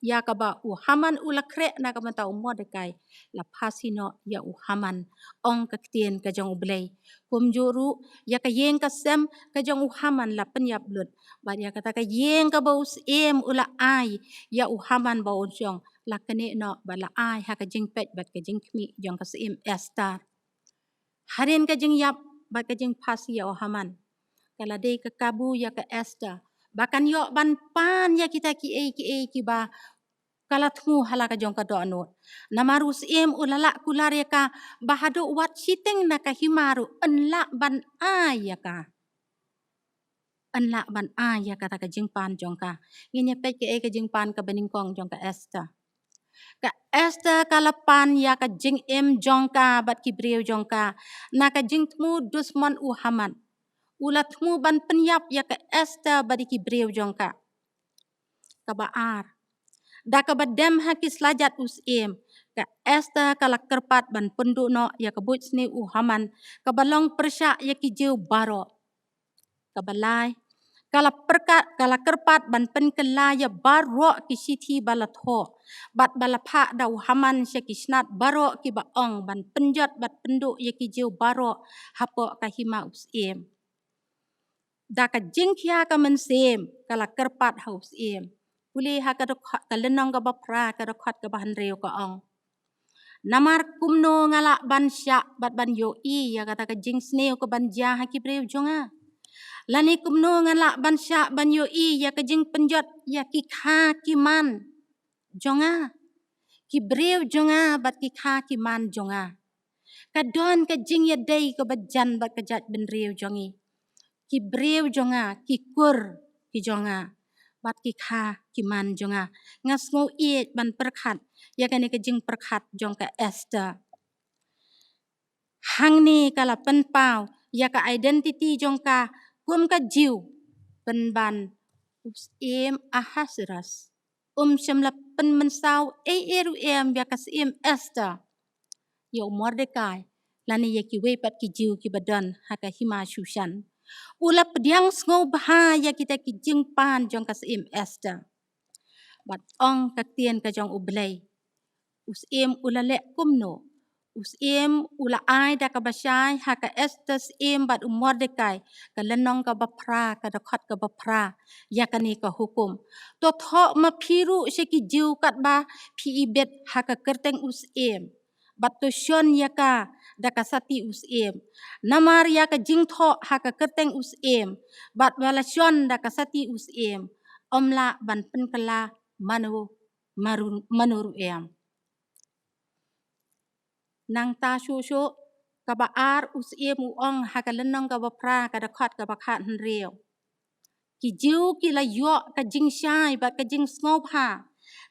ya ka ba u haman ula kre na ka mata Mordekai la pasi no ya u haman ong ka tien ka jong ublay kum juru ya ka yeng ka sem ka jong u haman la penyap lut bat ya kata ka yeng ka ba us ula ai ya u haman ba jong la kene no bala ai ha ka jing pet bat ka jing kmi jong ka sim Esther harin ka jing yap bat ka jing pasi ya u haman kala dei ka kabu ya ka Esther bahkan yo ban pan ya kita ki ba kala tmu hala ka jong ka do anut namarus ulala kular ya ka bahado wat siteng na ka himaru enla ban ya ka enla ban ya kata ka jing pan jong ka nginya pe ka jing pan ka beningkong jong ka Esther kala pan ya ka jing jong ka bat ki breu jong ka na ka jing tmu dusman u haman ulat tmu ban penyap ya ka Esther badi ki breu jong ka baar da ka badem ha ki slajat us ka Esther kala kerpat ban penduk no ya ka buit sni u haman ka balong persya ya ki jeu baro ka balai kala kerpat ban pen kela ya baro ki siti balatho bat balapha da u haman sya ki snat baro ki ba ong ban penjot bat penduk ya ki jeu baro hapo ka hima us da ka jingkya ka mensem kala kerpat haus Uli ha ka lenong ka bapra ka dokhat ka bahan reo ka ong. Namar kumno ngala ban sya bat ban yo ya kata ka jing sneo ka ban ja ha ki breu jonga. Lani kumno ngala ban sya ban yo ya ka jing penjot ya ki kha ki man jonga. Ki breu jonga bat ki kha ki man jonga. Ka don ka jing ya dei ka bajan bat ka jat ben reu jongi. Ki breu jonga ki kur ki jonga. Bat ki kha ki man jonga ngas ngo ban perkhat ya ka ni ka jing perkhat jong ka Esther hang ni kala pen pau ya ka identity jong ka kum ka jiu pen ban us Ahasuerus semla pen mensau eru ya ka Esther yo Mordekai lani ya ki we pat ki jiu ki badan ha ka hima Shushan ula pediang sngo bahaya kita ki jing pan jong ka Esther bat ong ka tien ka jong ublay us ula le kumno us ula ai da ka basyai ha ka Esther bat Mordekai ka lenong ka bapra ka dakhat ka bapra ya ka ni ka hukum to tho ma phiru se ki jiu kat ba phi ibet ha ka kerteng us bat to shon ya ka da ka sati us namar ya ka jing tho ha ka kerteng us bat wala shon da ka sati us omla ban pen kala manuru nang ta sho ka baar us ong ha ka lenong ka bapra ka dakhat ka bakhat reo ki jiu ki la yo ka jing shai bat ka jing snop ha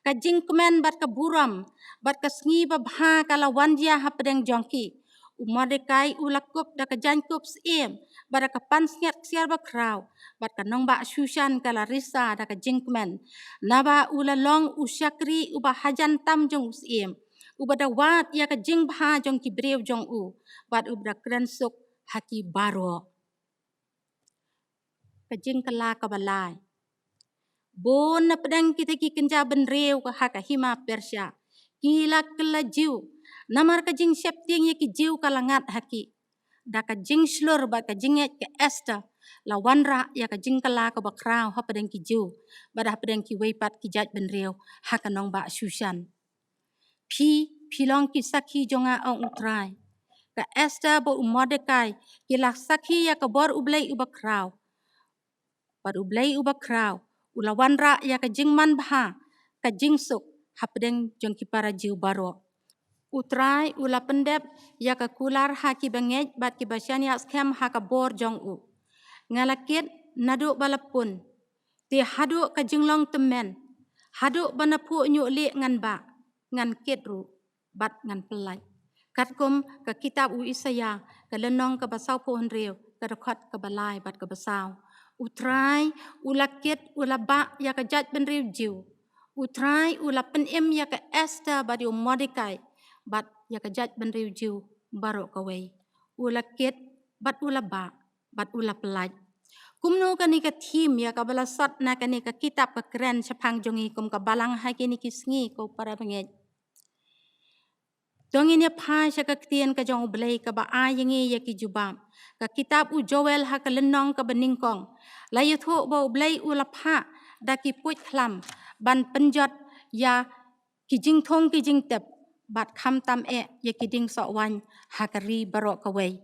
ka jing kemen bat ka buram bat ka sngi ba bha kala wandia ha pedeng jongki Mordekai ulakup da ka jankup bat ka pan snget siar ba kraw bat ka nong ba Shushan kala risa da ka jing kemen naba ula long usyakri uba hajan tam jong us uba da wat ya ka jing bha jong ki breu jong bat ubra krensuk haki baro ka jing kala ka balai bon na pedang kita ki kenja ben reu ka ha ka hima Persya kila kala jiu namar ka jing septing ye ki jiu kalangat haki da ka jing slur ba ka jing ke Esther la wanra ya ka jing kala ka bakrau ha pedang ki jiu ba pedang ki weipat ki jat ben reu ha ka nong ba Shushan pilong ki sakhi jonga ong utrai ka Esther bo Mordekai ki la sakhi ya ka bor ublai ubakrau Pat ublay uba kraw, ulawan ra ya ka jing man bha ka jing suk hapdeng jong ki para jiu baro. Utrai ula pendep ya ka kular ha ki bangej bat ki basyan ya skem ha ka bor jong u. Ngalakit nadu balapun. Ti hadu ka jinglong temen. Hadu banapu nyu li ngan ba. Ngan kitru bat ngan pelai. Katkum ka kitab u Isaya ka lenong ka basau pohon riu ka rekod ka balai bat ka basau. Utrai ula kit ula ba ya ka jat ben riu jiu. Utrai ula penim ya ka Esther bat yu Mordecai bat ya ka jat ben riu jiu baro ka wei. Ula kit bat ula ba bat ula pelaj. Kumno ka ni ka team ya ka balasat na ka ni ka kitab ka keren sapang jongi kum ka balang hai ki ni kisngi ko para bangej. Dongin ya pa siya ka ktian ka jong ublay ka ba ayangi ya ki jubam. Ka kitab u Joel ha ka lenong ka beningkong. Layu thu ba ublay ula pa da ki puit klam. Ban penjot ya ki jing thong ki jing tep. Bat kham tam ya ki ding sok wan ha ka ri barok ka way.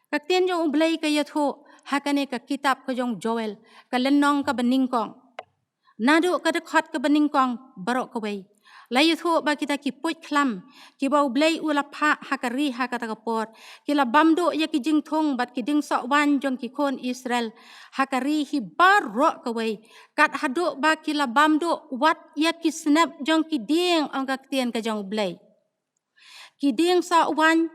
Ka ktian jong ublay ka ya thu ha ka ni ka kitab ka jong Joel ka lenong ka beningkong. Nadu ka dekot ka beningkong barok ka way. Layu thu ba kita ki puit klam ki ba ublay ula pa hakari hakata kapor ki la bamdo ya ki jing thong bat ki ding sok wan jong ki kon Israel hakari hi barok ka way kat hadu ba ki la bamdo wat ya ki snap jong ki ding ang ka ktian ka jong ublay ki ding sok wan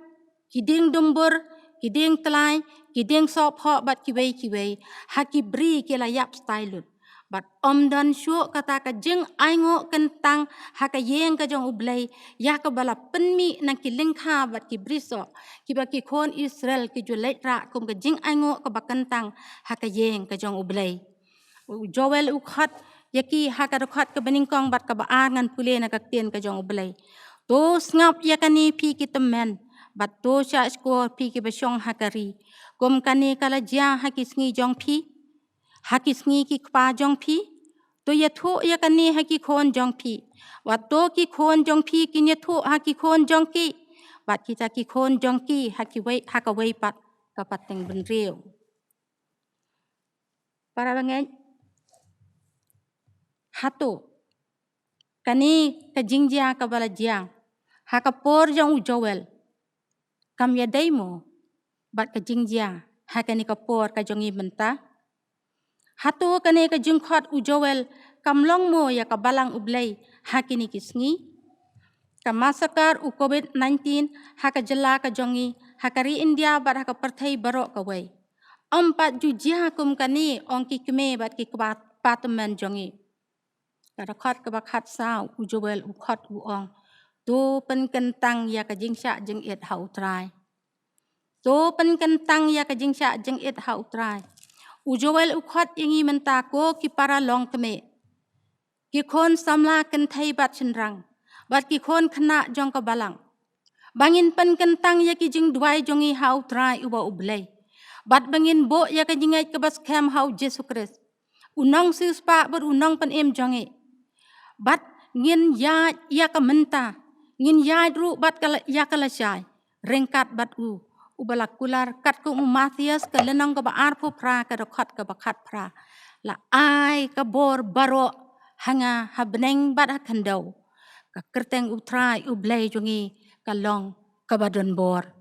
ki ding dumbur ki ding telai ki ding sok pho bat ki way ha ki bri ki la yap style Bat dan syuk kata ka jeng aingo kentang haka yeng ka jong ublay ya ka bala penmi nang ki lingkha bat ki briso ki ba ki kon Israel ki julet ra kum ka jeng aingo ka ba kentang haka yeng ka jong ublay. Joel ukhat yaki haka dokhat ka beningkong bat ka ba ngan pule na ka tien ka jong ublay. To ngap yakani pi ki temen bat to sya sko pi ki basyong hakari. Kum kani kala jia haki sngi jong pi. Haki sngi ki kpa jong pi, to ya thu ya kani haki khon jong pi. Wat to ki khon jong pi ki ya thu haki khon jong ki. Bat kita ki khon jong ki haka wei pat kapateng benriu. Para bangeng hatu kani ka jingjia ka bala jiang haka por jong u Joel kam ya daimo bat ka jingjia haka ni ka por ka jongi benta. Hatu kane ka jingkhot u Joel kamlong mo ya ka balang ublay hakini kisngi. Ka masakar u COVID-19 haka jela ka jongi hakari India bat haka partai barok ka way. Empat jujia kum kani ong ki keme bat ki patemen jongi. Kada khot ka bakhat sao u Joel u khot u ong. Tu pen kentang ya ka jingsha jing it ha utrai. Tu pen kentang ya ka jingsha jing it ha utrai. U Joel ukhat ingi menta ko ki para long keme. Ki kon samla kentai bat chenrang. Bat ki kon kena jong ka balang. Bangin pen kentang ya ki jing duai jongi hau trai uba ublay. Bat bangin bo ya ka jingai ke bas kem hau Jesu Christ. Unong sispa ber unong pen em jongi. Bat ngin ya ka menta. Ngin ya ru bat ya ka lasyai. Rengkat bat u. Ubalak kular kat ko Mathias ka lenong ka baar po pra ka dokhat ka bakat pra la ai ka bor baro hanga habneng bat hakandaw ka kerteng utrai ublay jongi ka long ka badon bor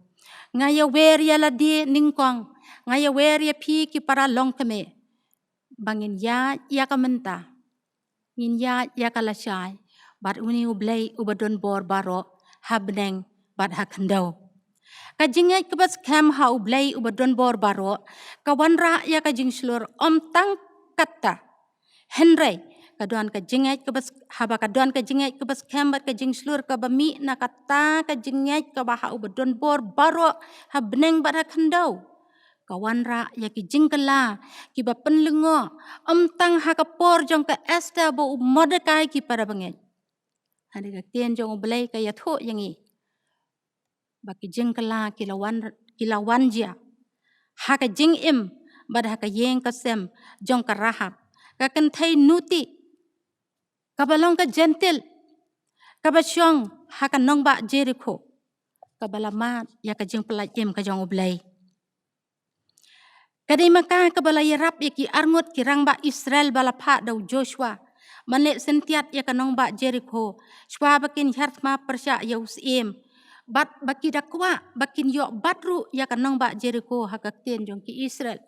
ngaya wer ya la di ningkong ngaya wer ya pi ki para long kame bangin ya ka menta ngin ya ka lasyai bat uni ublay ubadon bor baro habneng bat hakandaw ka jingai ke bas kem ha ublay ubadon bor baro ka wanra ya ka jing slur tang kata Henry ka don ka jingai ke bas haba ka don ka jingai ke bas kem bat ka jing slur ka bami na kata ka jingai ka ba ha ubadon bor baro ha beneng bat ha khandau ka wanra ya ki jingkala ki ba penlengo tang ha ka por jong ka Esther bo Mordecai ki para bangeng hadi ka tien jong ublay ka ya tho yangi baki jing kala kilawan jia haka jing im bad haka yeng kasem jong ka rahab ka kentai nuti ka balong ka gentil ka basyong haka nong ba Jericho ka balamat ya ka jing pelajim ka jong ublay Kadai maka kebalai rap ya ki arngot kirang ba Israel balapa dau Joshua. Manlek sentiat ya kanong ba Jericho. Shwa bakin hartma persya ya usim. Bat baki dakwa bakin yo batru ya kanong ba Jericho hakakten jong ki Israel.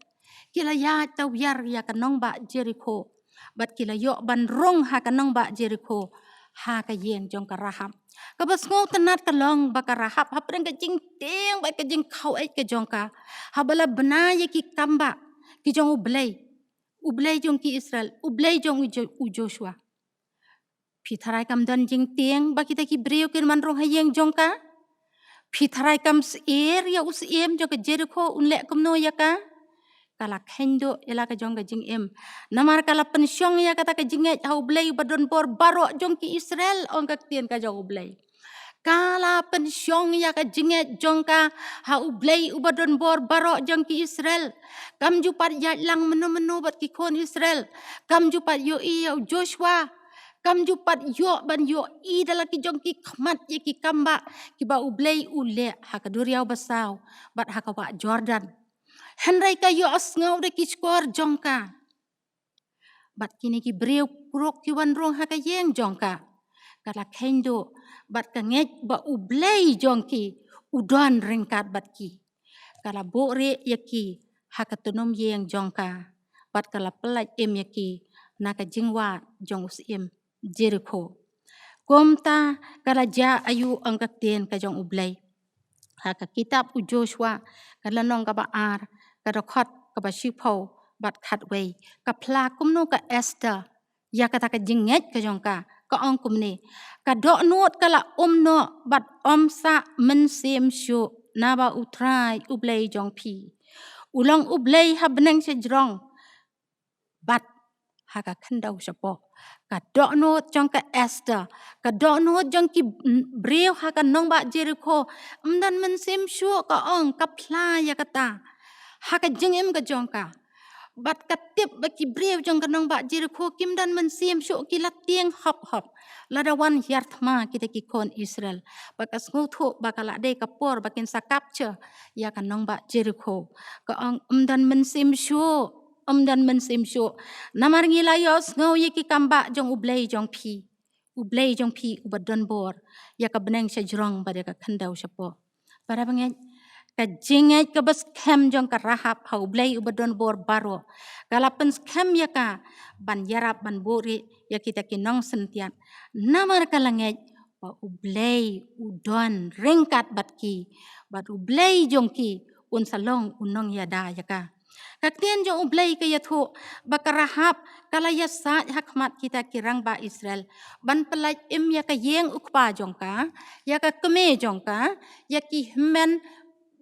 Kila ya tau yar ya kanong ba Jericho. Bat kila yo ban rong ha kanong ba Jericho. Ha ka yeng jong ka Rahab. Kabas ngau tenat kalong baka Rahab. Ha pedang ka jing ting ba ka jing kau ai ka jong ka. Ha bala benaya ki kamba ki jong ublay. Ublay jong ki Israel. Ublay jong u Joshua. Pitharai kam dan jing ting ba kita ki breu kin man rong ha yeng jong ka. Pitharai kam seir ya usiem jong ka Jericho unlek kumno ya ka. Kala kendo ela ka jong ka jing em. Namar kala pensyong ya kata ka jinget ha ublay badon bor barok jong ki Israel ong ka tien ka jong ublay. Kala pensyong ya ka jinget jong ka ha ublay ubadon bor barok jong ki Israel. Kam jupat ya lang meno-meno bat ki kon Israel. Kam jupat yo iya Joshua. Kam jupat yo ban yo i dala ki jong ki kmat ya ki kamba ki ba ublay ule ha ka duriau basau bat ha ka wa Jordan. Henry ka yo asngau de ki skor jong ka. Bat kini ki breu kurok ki wan rong ha ka yeng jong ka. Kala kendo bat ka nget ba ublay jong ki udon ringkat bat ki. Kala bore ya ki ha ka tunom yeng jong ka. Bat kala pelaj em ya ki na ka jingwa jong usim Jericho. Komta kala ja ayu ang kakten ka jong ublay. Ha ka kitab u Joshua kala nong ka baar kada khot ka ba shipau bat khat wei ka pla kumno ka Esther ya kata ka jinget ka jong ka ong kumni ka do not kala no bat sa men sem shu na ba utrai ublay jong pi ulang ublay ha benang se jrong bat ha ka khandau sapo ka do not jong ka Esther ka do not jong ki breu ha ka nong ba Jericho dan men sem shu ka ong ka pla ya kata ha ka jingem ka jong ka bat ka tip ba ki breu jong ka nong ba Jericho kim dan men sem shu ki la tieng hop hop ladawan yartma kita ki kon Israel bakas ngutu bakala de kapor bakin sa capture ya ka nong ba Jericho ka ong dan men sem shu dan men sem shu namar ngilayos ngau ye ki kamba jong ublay jong pi ubadon bor ya ka beneng sa jrong ba de ka khandau sapo para banget ka jinget ka bas kem jong ka Rahab ha ublay ubadon bor baro kalapen kem ya ka ban yarap ban bori ya kita kinong sentiat namar kalanget ba ublay udon ringkat bat ki bat ublay jong ki un salong unong yada ya ka kaktian jong ublay ka yatho ba ka Rahab kala ya sa hakmat kita kirang ba Israel ban pelaj im ya ka yeng ukpa jong ka ya ka keme jong ka ya ki men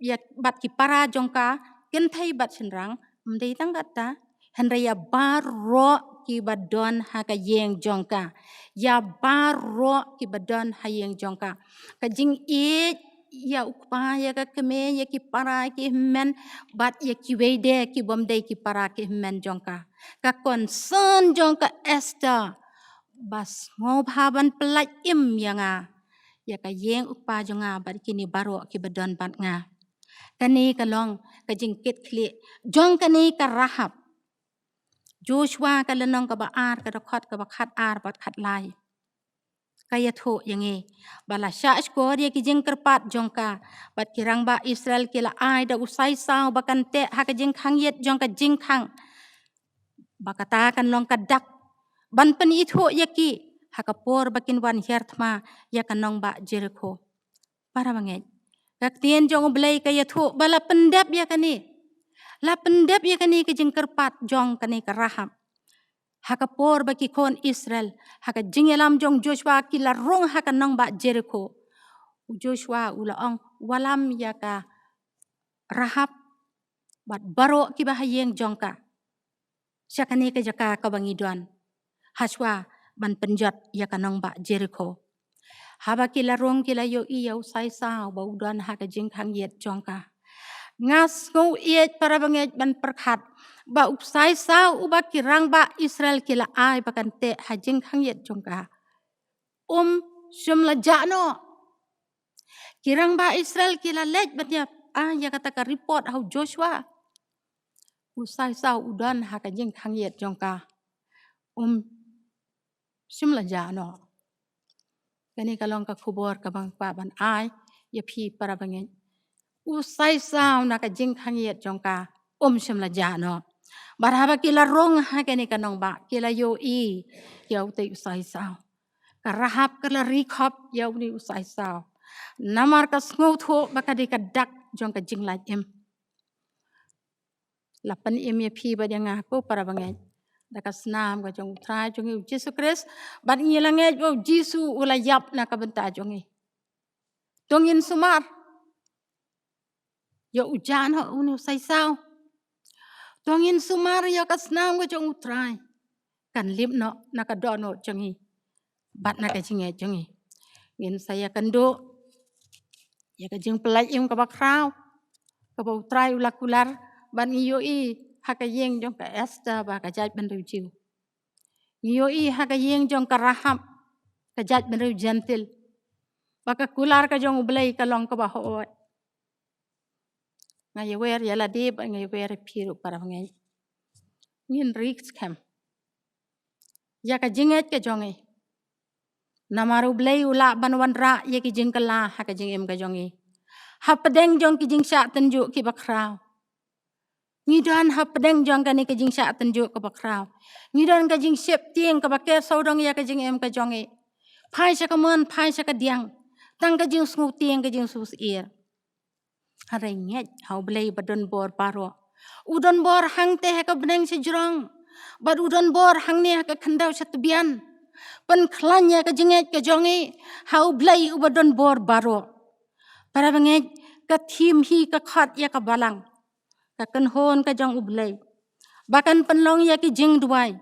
ya bat ki para jongka kentai bat senrang mdei tanggata henraya baro ki badon ha ka yeng jongka ya baro ki badon ha yeng jongka ka jing e ya ukpa ya ka keme ya ki para ki men bat ya ki wede ki bomdei ki para ki men jongka ka concern jongka Esther bas ngau bhaban pelaj im yanga ya ka yeng ukpa jonga bat kini baro ki badon bat nga kani kalong ka jingkit kli jong kani ka Rahab Joshua ka lanong ka baar ka dakhat ka bakhat ar bat khat lai kaya tho yangi bala sha skor ye ki jing kerpat jong ka bat kirang ba Israel kila ai da usai sau bakan te ha ka jing khang yet jong ka jing khang bakata kan long ka dak ban pen i tho ye ki ha ka por bakin wan hertma ya kanong ba Jericho para banget Kaktien jong belai kaya thu bala pendap ya kani. La pendap ya kani ke jeng kerpat jong kani ke Rahab. Haka por baki kon Israel. Haka jingyelam jong Joshua kila rong haka nong ba Jericho. Joshua ula ong walam ya ka Rahab. Bat baro ki bahayeng jong ka. Siya kani ke jaka kabangiduan. Haswa ban penjat ya ka nong ba Jericho. Haba kila rong kila yo iya usai sao ba udan ha ka jing khang yet jong ka ngas ngau iet para banget ban perkhat ba usai sao uba kirang ba Israel kila ai bakan te ha jing khang yet jong ka shum la jano kirang ba Israel kila lej batnya ya kata ka report how Joshua Usai sau udan haka jing hangiet jongka. Simla jano. Kani kalong ka kubor ka bang paban ay ya pi para bangin. Usai sau naka jing hangiet jongka. Simla jano. Barhaba kila rong haka ni kanong ba. Kila yo i. Yaw te usai sau. Karahap kala rikop yaw ni usai sau. Namar ka sngoto baka di ka dak jongka jing laj im. Lapan im ya pi ba dia ngaku para bangin. Daka senam ka jong utrai jongi Yesus Kristus. Bat ngilange jo Yesus ula yap na kabenta jongi. Tongin sumar. Ya ujan ho uni usai sau. Tongin sumar ya ka senam ka jong utrai. Kan lip no na ka dono jongi. Bat na ka jinge jongi. Ngin saya kendo. Ya ka jing pelaj im ka bakrau. Ka ba utrai ula kular. Bat ngiyo i. Haka yeng jong ka Esther ba ka jaj benriu jiu. Ngiyo i haka yeng jong ka Rahab ka jaj benriu gentil. Baka kular ka jong ublay ka long ka ba hoot. Ngay wer yala dib ngay wer piru para ngay. Ngin riks kem. Ya ka jinget ka jongi. Namaru blay ula banwan ra ya ki jing ka la haka jing em ka jongi. Hapadeng jong ki jing sya tenjuk ki bakrau. Ngidan hapadeng jong ka ni ka jing sya tenjuk ka bakrau. Ngidan ka jing siap tieng ka bakir saudong ya ka jing em ka jongi. Pai sya ka mon, pai sya ka diang. Tang ka jing sungu tieng ka jing sus ir. Harai nget hau blay badon bor paro. Udon bor hang teh ka beneng si jurong. Bad udon bor hang ni ka kendau sa tebian. Pen klanya ka jinget ka jongi. Hau blay ubadon bor baro. Para benget ka tim hi ka khat ya ka balang. Ka kenhon ka jong ublay. Bahkan penlong ya ki jing duai.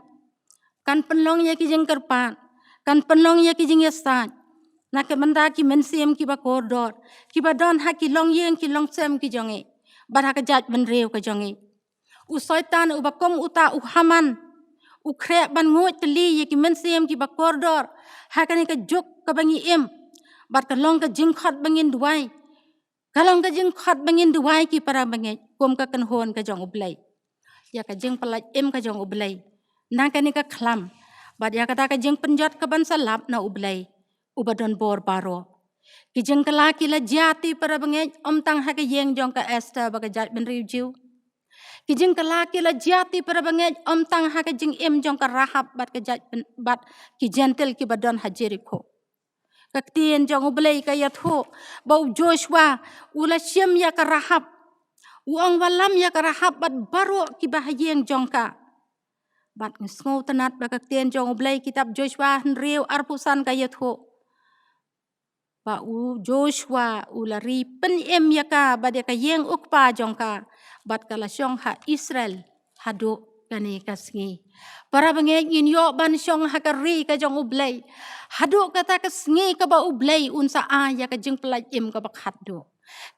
Kan penlong ya ki jing kerpan. Kan penlong ya ki jing yasat. Na ke benda ki mensiem ki ba koridor. Ki ba don ha ki long yeng ki long sem ki jongi. Bar ha ka jaj benreu ka jongi. U soitan u bakom uta u haman. U krek ban ngut teli ya ki mensiem ki ba koridor. Ha ka ni ka juk ka bangi im. Bar ka long ka jing khat bangin duai. Kalong ka jing khat bangin duai ki para bangi. Kum ka kenhon ka jong ublay. Ya ka jing pelaj im ka jong ublay. Na ka ni ka klam. Bad ya kata ka jing penjat ka ban salap na ublay. Ubadon bor baro. Ki jing kala ki la jati para bangi. Tang ha ka yeng jong ka Esther ba ka jat benriu jiu. Ki jing kala ki la jati para bangi. Tang ha ka jing im jong ka Rahab bat ka jat bat ki gentle ki badon ha Jericho. Kaktien jong ublay ka yatho. Bau Joshua ula siem ya ka Rahab. Uang walam ya ka Rahab bat baro ki bahayeng jong ka. Bat ngesngau tenat bakaktien jong ublay kitab Joshua henriu arpusan ka yatho. Ba u Joshua ulari pen em ya ka bat ya ka yeng ukpa jong ka. Bat kala syong ha Israel hado kani kasngi. Para bangeng in yo ban syong ha ka ri ka jong ublay. Hado kata kasngi ka ba ublay unsa ya ka jing pelaj im ka bak hado.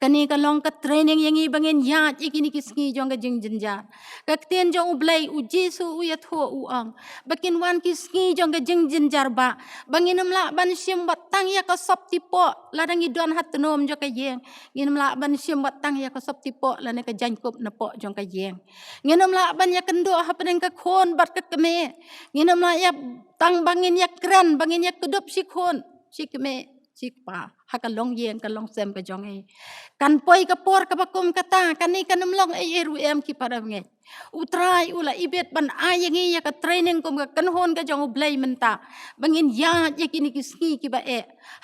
Kani ka long ka training yang ibangin yat ikini kisngi jong ka jing jenjar. Kaktien jong ublay u Jesu u yatho uang. Bakin wan kisngi jong ka jing jenjar ba. Banginam la ban syem bat tang ya ka sop tipo. Ladang idon hat tenom jong ka yeng. Nginam la ban syem bat tang ya ka sop tipo. Lana ka jangkup na po jong ka yeng. Nginam la ban ya kendo hapadeng ka kon bat ka keme. Nginam la ya tang bangin ya keren. Bangin ya kedup si kon. Si keme. Sikpa hakalong yen kalong sem ka jongi kan poi ka por ka bakum kata kani kanumlong eru ki para nge utrai ula ibet ban ayangi ya ka training kum ka kanhon ka jong ublay menta bangin ya kini kisngi ki ba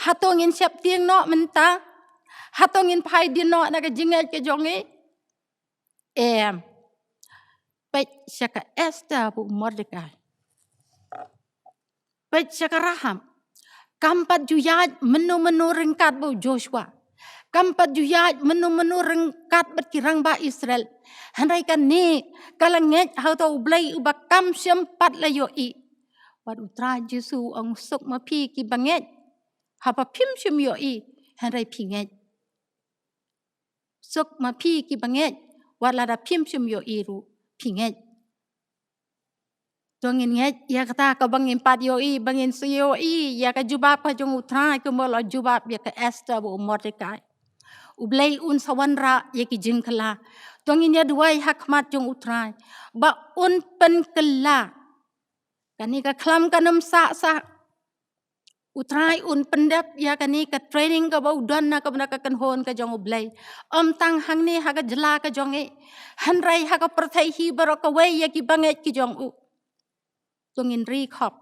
hatongin siap tieng no menta hatongin pai din no na ka jinget ka jongi pet syaka Esther bu Mordekai pet syaka Rahab. Kampat juyat menu-menu rengkat bu Joshua. Kampat juyat menu-menu rengkat berkirang ba Israel. Handai kan ni kalanget hau tau blay ubakam sempat la yo i. Wad utra Jesu ang suk ma pi ki banget. Hapa pim sem yo i. Handai pinget. Suk ma pi ki banget. Wad lada pim sem yo i ru pinget. Dongin nget ya kata ka bangin pat yo i bangin su yo i ya ka jubab ka jong utrai ka molo jubab ya ka Esther bu Mordekai. Ublay un sawanra ya ki jingkala. Jong in ya duai hakmat jong utrai. Ba un pen kelak. Kani ka klam kanam sa utrai un pendap ya kani ka training ka ba udan na ka benda ka kanhon ka jong ublay. Tang hang ni ha ka jela ka jong e. Hanrai ha ka perthai hi barok ka wei ya ki banget ki jong u. Jong in ri khop.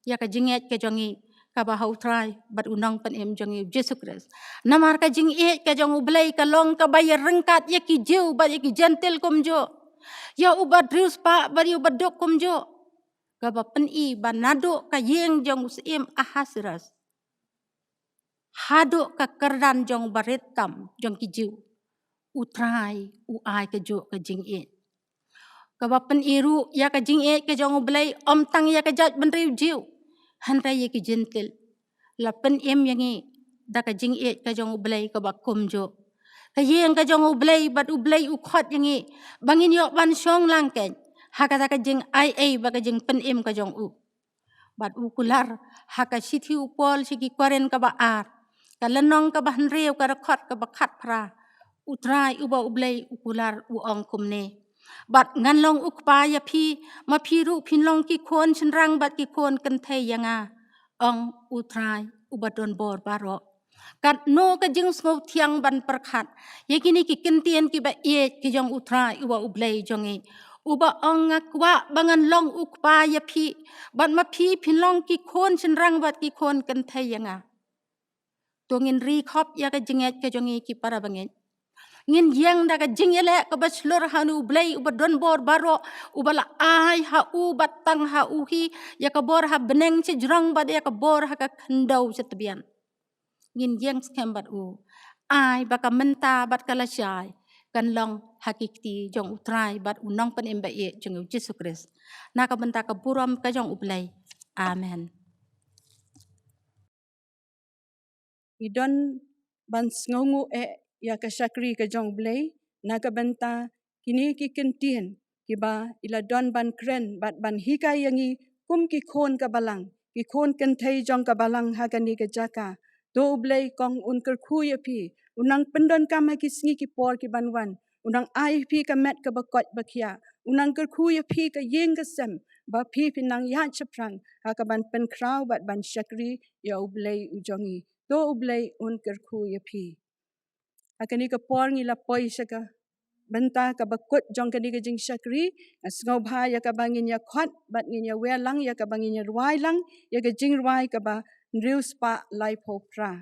Ya ka jinget ka jong e. Ka ba hau trai bat unang pen em jong e Yesus Kristus. Namar ka jing e ka jong ublay ka long ka ba ya rengkat ya ki jiu ba ya ki gentle kum jo. Ya ubat rius pa ba ya ubat dok kum jo. Gaba pen i ba nado ka yeng jong usim ahasiras. Hado ka kerdan jong baretam jong kijiu. Utrai uai ka jo ka jing e. Gaba pen iru ya ka jing e ka jong ublay tang ya ka jat ben riu jiu. Hanrai ya ki gentil. La pen em yang e da ka jing e ka jong ublay ka ba kum jo. Ka yeng ka jong ublay bat ublay ukhot yang e. Bangin yok ban syong langken. Haka ka jing ai baka jing pen em ka jong u. Bat ukular haka sithi upol siki kwaren ka ba ar. Ka lenong ka ba henreu ka rekot ka ba khat pra. Utrai uba ublay ukular uong kumne. Bat nganlong ukpa ya pi ma piru pinlong ki kon senrang bat ki kon kenthe yanga. Ong utrai uba don bor baro. Kat no ka jing ngau tiang ban perkhat. Yakini ki kentien ki ba ki jong utrai uba ublay jong e. Uba ong ngakwa bangan long ukpa ya pi. Bat ma pi pinlong ki kon senrang bat ki kon kenthe yanga. Tongin ri khop ya ka jinget ka jongi ki para banget. Ngin yang da ka jingele ka ba slur hanu ublay uba don bor baro. Uba la ai ha u batang ha uhi. Ya ka bor ha beneng si jurang bat ya ka bor ha ka kendau setebian. Ngin yang skem bat u. Ai baka menta bat kalasyai. Kan long hakikti jong utrai bat unong pen emba e jong Yesus Kristus. Naka benta ka buram ka jong ublay. Amen. Idon ban ngongu ya ka syakri ka jong blay naka benta kini ki kentien ki ba ila don ban kren bat ban hika yangi kum ki khon ka balang ki khon kenthei jong ka balang hagani ka jaka do blay kong un ker khu ya pi unang pendon kama ki sngi ki por ki banwan unang ai pi ka met ka bakot bakia unang ker khu ya pi ka yeng ka sem ba pi pinang ya chaprang ha ka ban pen krau bat ban syakri ya ublay ujongi do ublay un ker khu ya pi akani ka por ngi la poi saka benta ka bakut jong kani ka jing syakri asngau bha ya ka bangin ya khot bat ngin ya welang ya ka bangin ya ruai lang ya ka jing ruai ka ba nriu spa lai pho pra.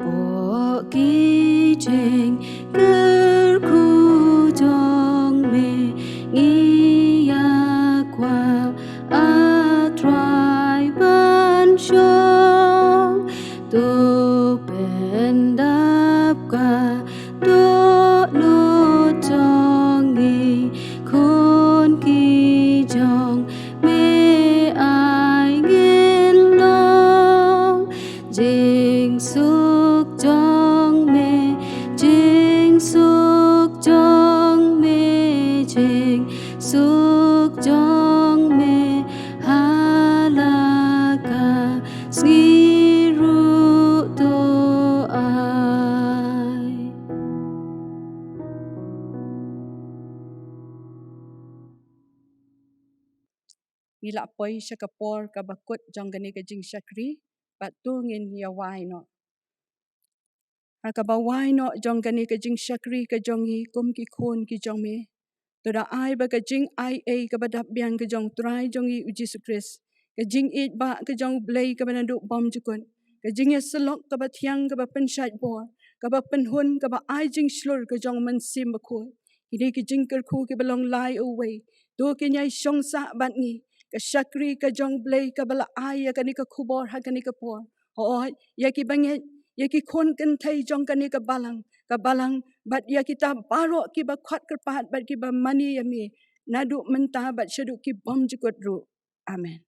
Bộ ký trình cất khu trong mê nghi ya qua trai ban trong tu bên đáp cả đô nô trong nghi khôn kỳ trong mê ai nghiên lòng Jing suk jong me, jing suk jong me, jing suk jong me, halaka sniru to ai. Ila poi saka por ka bakut jong kani ka jing syakri bat tu ngin ya wai no. Ka ba wai no jong kani ka jing syakri ka jongi kum ki khon ki jong me. Toda ai ba ka jing ai ka ba dap biang ka jong trai jongi Yesus Kristus. Ka jing it ba ka jong blay ka ba nanduk bom jukun. Ka jing ya selok ka ba tiang ka ba pensyat bor. Ka ba penhun ka ba ai jing slur ka jong mensim ba khoi. Kini ki jing ker khu ki balong lai away. Do ki nyai syong sa bat ngi. Ka syakri ka jong blay ka bala ai ya kani ka khubor ha kani ka por. Hoot ya ki banget ya ki khon kenthei jong kani ka balang bat ya kita barok ki ba khot kerpat bat ki ba mani ya mi nadu menta bat syaduk ki bom jukut ru. Amen.